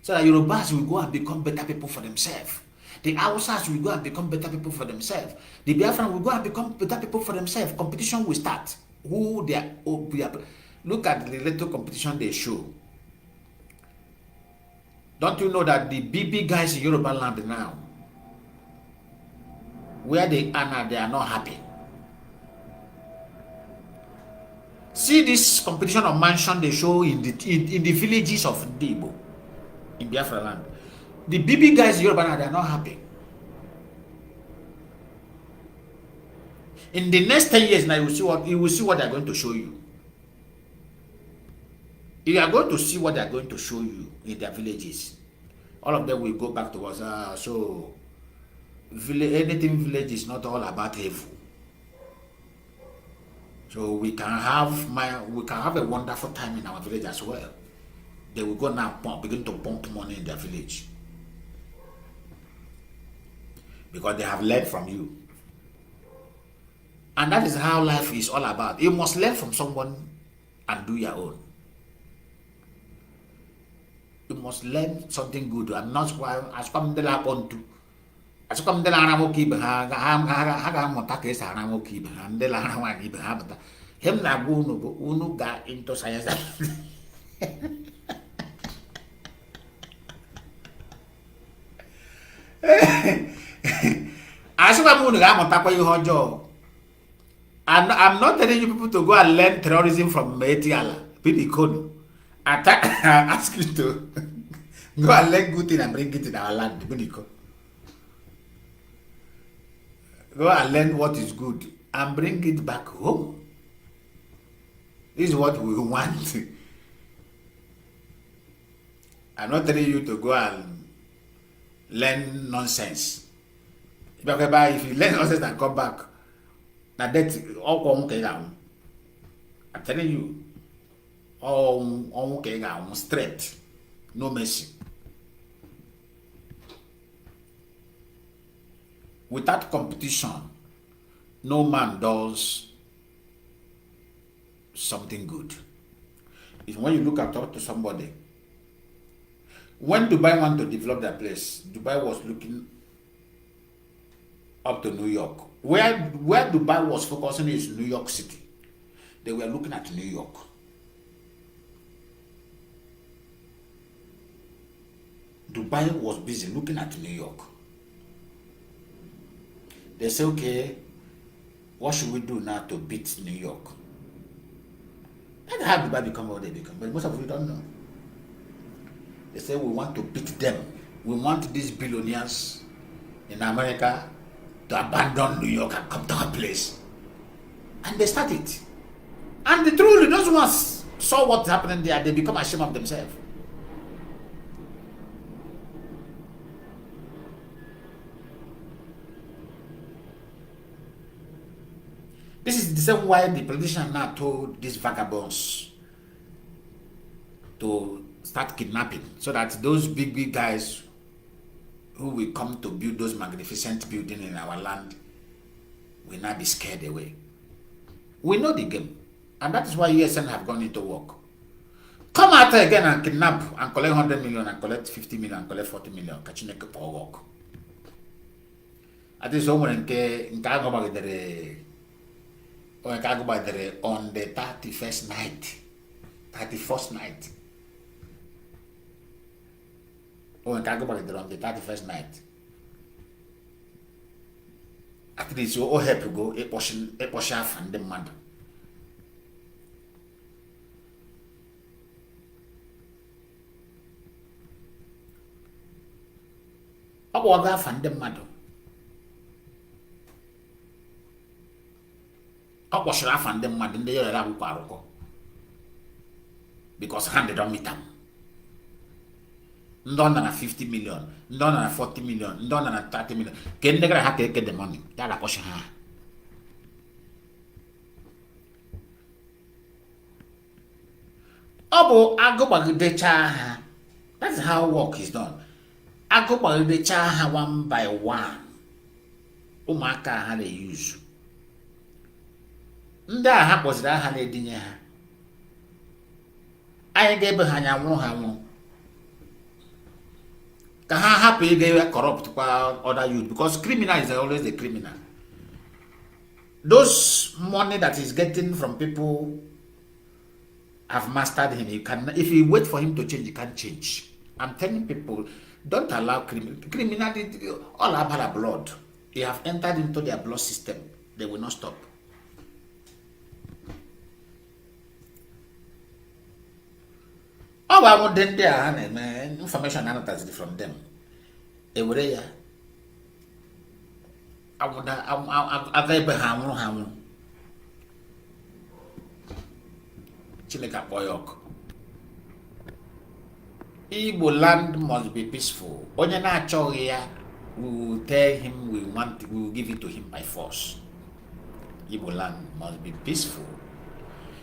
So that Yorubas will go and become better people for themselves. The Hausas will go and become better people for themselves. The Biafran will go and become better people for themselves. Competition will start. Who they are, look at the little competition they show. Don't you know that the big guys in Yoruba land now, where they are now, they are not happy. See this competition of mansion they show in the villages of Debo, in Biafra land. The big guys in Yoruba land, they are not happy. In the next 10 years now, you will see what they are going to show you. You are going to see what they are going to show you in their villages. All of them will go back to us. So anything village is not all about evil. So we can have a wonderful time in our village as well. They will go now begin to pump money in their village. Because they have learned from you. And that is how life is all about. You must learn from someone and do your own. You must learn something good and not why as come the lap on to. As come the Lana keep Hagamotake Saramo keep and the Lana keep Habata. Him na unu got into science. As I'm job. I'm not telling you people to go and learn terrorism from Metiala, Pidikono. Ask you to go and learn good thing and bring it in our land, Pidiko. Go and learn what is good and bring it back home. This is what we want. I'm not telling you to go and learn nonsense. If you learn nonsense and come back, now that's all okay down. I'm telling you, all okay down, straight, no mercy. Without competition, no man does something good. It's when you look at talk to somebody. When Dubai wanted to develop their place, Dubai was looking up to New York. Where Dubai was focusing is New York City. They were looking at New York. Dubai was busy looking at New York. They say, okay, what should we do now to beat New York? That's how Dubai become what they become. But most of you don't know. They say we want to beat them. We want these billionaires in America to abandon New York and come to our place. And they start it. And the truly, those ones saw what's happening there, they become ashamed of themselves. This is the same why the politician now told these vagabonds to start kidnapping, so that those big guys who will come to build those magnificent buildings in our land will not be scared away. We know the game, and that is why USN have gone into work. Come out again and kidnap and collect 100 million and collect 50 million and collect 40 million. Kachineke for work. At this moment, on the 31st night. On the 31st night. At least you all help to go a portion from the mother. Awaga from the mother. From the mother in the year because hand don't meet them. Ndona 50 million, ndona 40 million, ndona 30 million. Can never have to get the money. That a question. Obo, I go back to the cha. That's how work is done. I go back to the cha one by one. Umaka had a use. Nda happens that had a dinner. I gave behind a one. Can happy get corrupt other youth because criminal is always the criminal. Those money that he's getting from people have mastered him. You can, if you wait for him to change, he can't change. I'm telling people, don't allow criminality. All about blood. They have entered into their blood system. They will not stop. Oh, I want them there, information annotated from them. Every I would have Chineka Boyok. Igbo land must be peaceful. Onye na achọghị ya, we will tell him we will give it to him by force. Igbo land must be peaceful.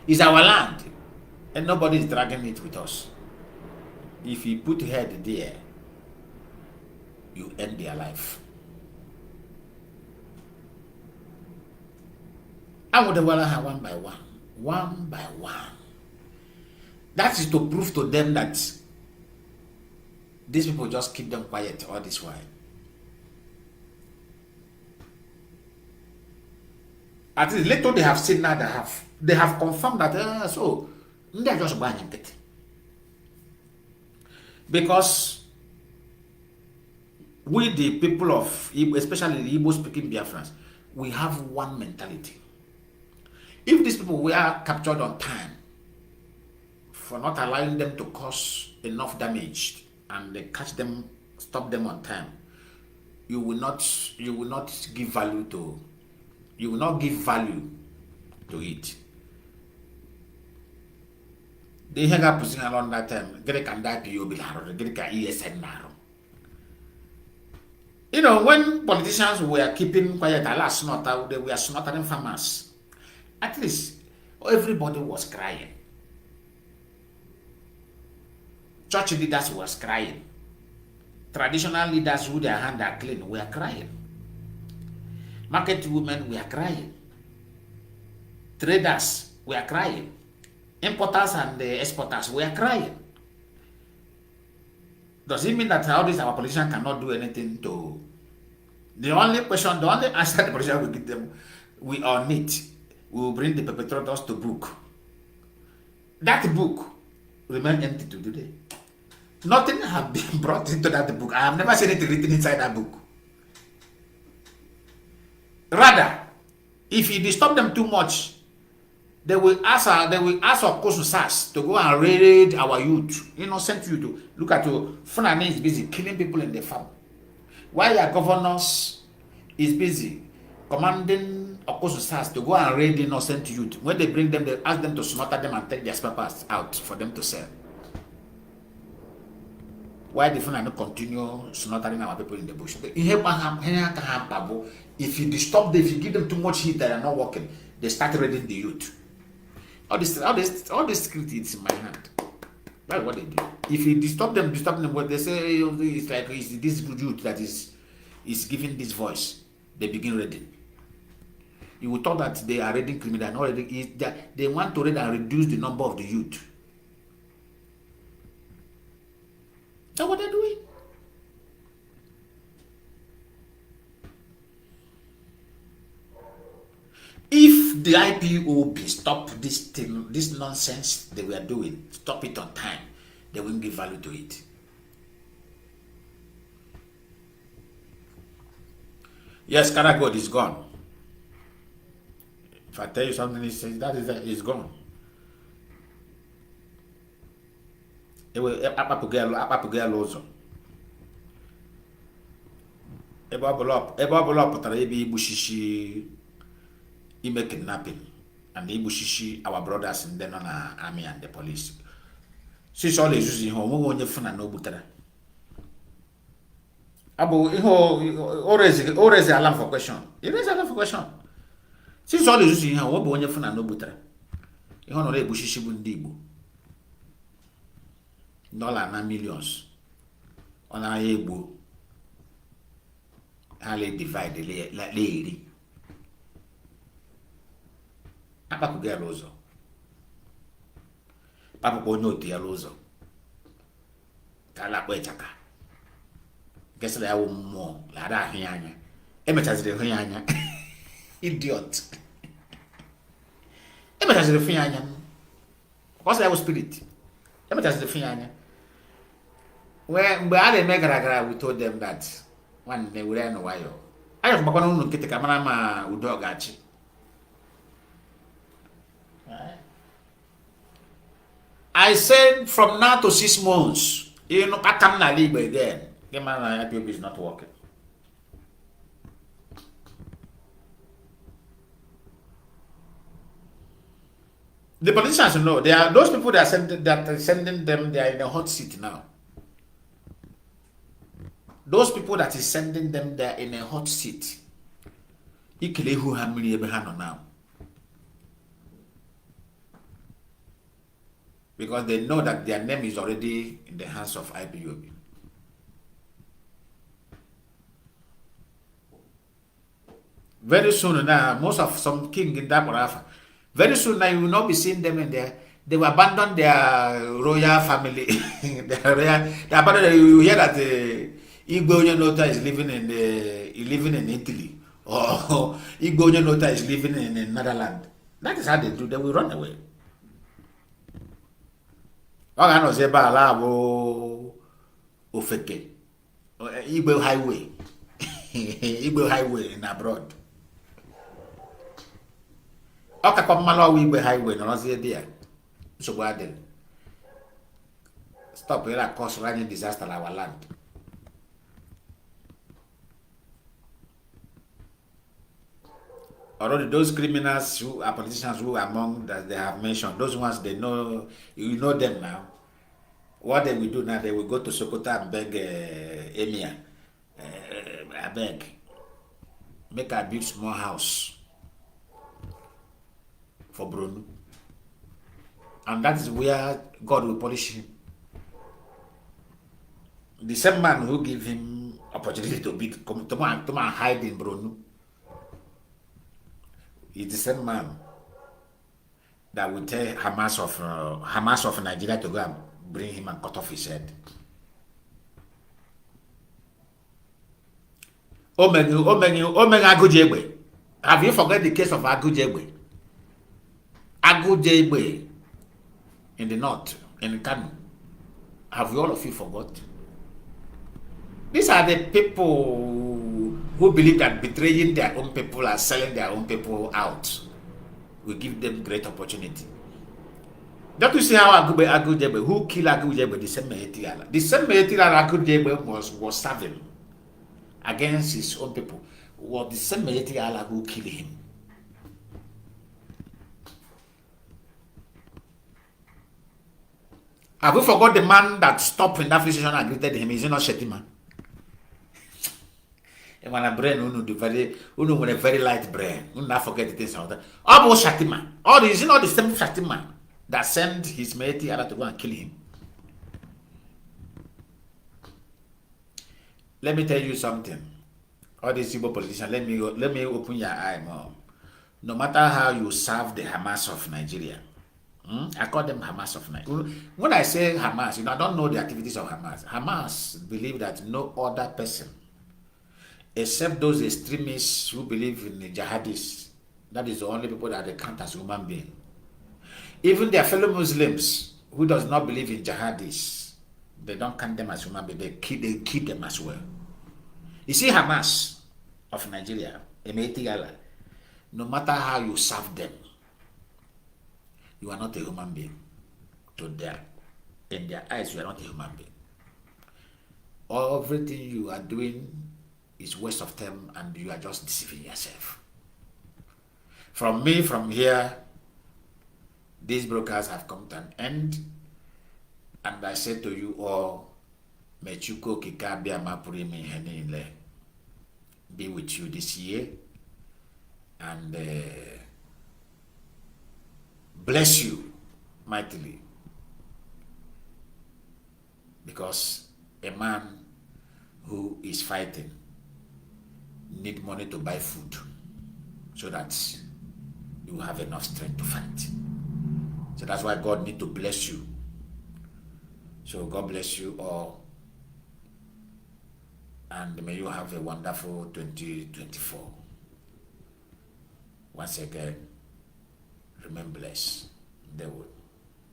It's our land, and nobody is dragging it with us. If you put head there, you end their life. I would have one by one by one. That is to prove to them that these people just keep them quiet all this while. At least later they have seen now they have confirmed that so they are just buying it. Because we the people of Igbo, especially the Igbo speaking Biafrans, we have one mentality. If these people were captured on time for not allowing them to cause enough damage and they catch them, stop them on time, you will not give value to it. They hang up pushing around that time. Get a candidate you be get a ESN now. You know, when politicians were keeping quiet, they were slaughtering farmers. At least everybody was crying. Church leaders was crying. Traditional leaders who their hands are clean were crying. Market women were crying. Traders were crying. Importers and the exporters were crying. Does it mean that all these our politicians cannot do anything to? The only answer the politician will give them, we are neat. We will bring the perpetrators to book. That book remains empty to today. Nothing has been brought into that book. I have never seen anything written inside that book. Rather, if you disturb them too much, they will ask of course SARS to go and raid our youth, innocent youth. Look at you, Funani is busy killing people in the farm. While your governors is busy commanding of course SARS to go and raid innocent youth. When they bring them, they ask them to slaughter them and take their spare parts out for them to sell. Why the Funani continue slaughtering our people in the bush? If you disturb them, if you give them too much heat, they are not working. They start raiding the youth. All this security is in my hand. That's what they do. If you disturb them, what they say it's like it's this youth that is giving this voice. They begin raiding. You will thought that they are raiding criminal. Not raiding, they want to raid and reduce the number of the youth. That's what they're doing. If the IPOB stop this thing, this nonsense they were doing, stop it on time, they won't give value to it. Yes, Karagod is gone. If I tell you something, it's gone. It will apapugelo also. Eba putara ebe ibushishi ime kidnapping and ibushishi our brothers in the army and the police. Since all is using home, we won't find no butera. Abu always alarm for question. It is alarm for question. Since all is using home, we won't find no butera. You know the bushishi bundibu. Dollar na millions. On our able. How they divide the lady. Apa kugea lozo. Papa konyo tia lozo. Kala kwe chaka. Guess I will more. Lada Hianya. Emetas the Hianya. Idiot. Emetas the Hianya. What's that spirit? Emetas the Hianya. When I make a we told them that one they will learn a while. I have Macono get the camera with dog at you. I said from now to 6 months, you know, I can't leave again. The man Ipob is not working. The politicians know they are those people that are sending them. They are in a hot seat now. Those people that is sending them, they are in a hot seat. Ikele who have many now. Because they know that their name is already in the hands of Ipob. Very soon now, most of some king in that very soon now you will not be seeing them in there. They will abandon their royal family. You hear that Igbo Nota is living in Italy, or Igbo Nota is living in the Netherlands. That is how they do. They will run away. Igbo highway. Igbo highway in abroad. Okay, come Malawi Igbo highway, no there. So go ahead. Stop here, cause running disaster in our land. Already those criminals who are politicians who are among that they have mentioned, those ones they know, you know them now. What they will do now, they will go to Sokoto and beg Emir. I beg, make a build small house for Bruno. And that is where God will punish him. The same man who gave him opportunity to hide in Bruno is the same man that will tell Hamas of Nigeria to go and bring him and cut off his head. Omega Agujegbe. Have you forgot the case of Agujegbe? Agujegbe in the north, in Kanu. Have you all of you forgot? These are the people who believe that betraying their own people and selling their own people out will give them great opportunity. Don't you see how Agujegbe, who killed Agujegbe, the same Mehetira? The same Mehetira Agujegbe was serving against his own people. Was the same Mehetira who killed him. Have you forgot the man that stopped in that physician and greeted him? Is he not Shetima? When a brain, with a very light brain, you not forget the things out there. Almost Shatima. Or is it not the same Shatima that sent his mate to go and kill him? Let me tell you something. All these Igbo politicians, let me open your eye more. No matter how you serve the Hamas of Nigeria, I call them Hamas of Nigeria. When I say Hamas, I don't know the activities of Hamas. Hamas believe that no other person, except those extremists who believe in the jihadists, that is the only people that they count as human beings. Even their fellow Muslims who does not believe in jihadists, they don't count them as human beings. They kill them as well. You see, Hamas of Nigeria, no matter how you serve them, you are not a human being. In their eyes, you are not a human being. Everything you are doing is waste of time, and you are just deceiving yourself. From here, these brokers have come to an end, and I say to you all, Mechuko Kikabia Mapurimi Henile be with you this year, and bless you mightily, because a man who is fighting need money to buy food so that you have enough strength to fight. So that's why God need to bless you. So God bless you all, and may you have a wonderful 2024. Once again, remain blessed. They will.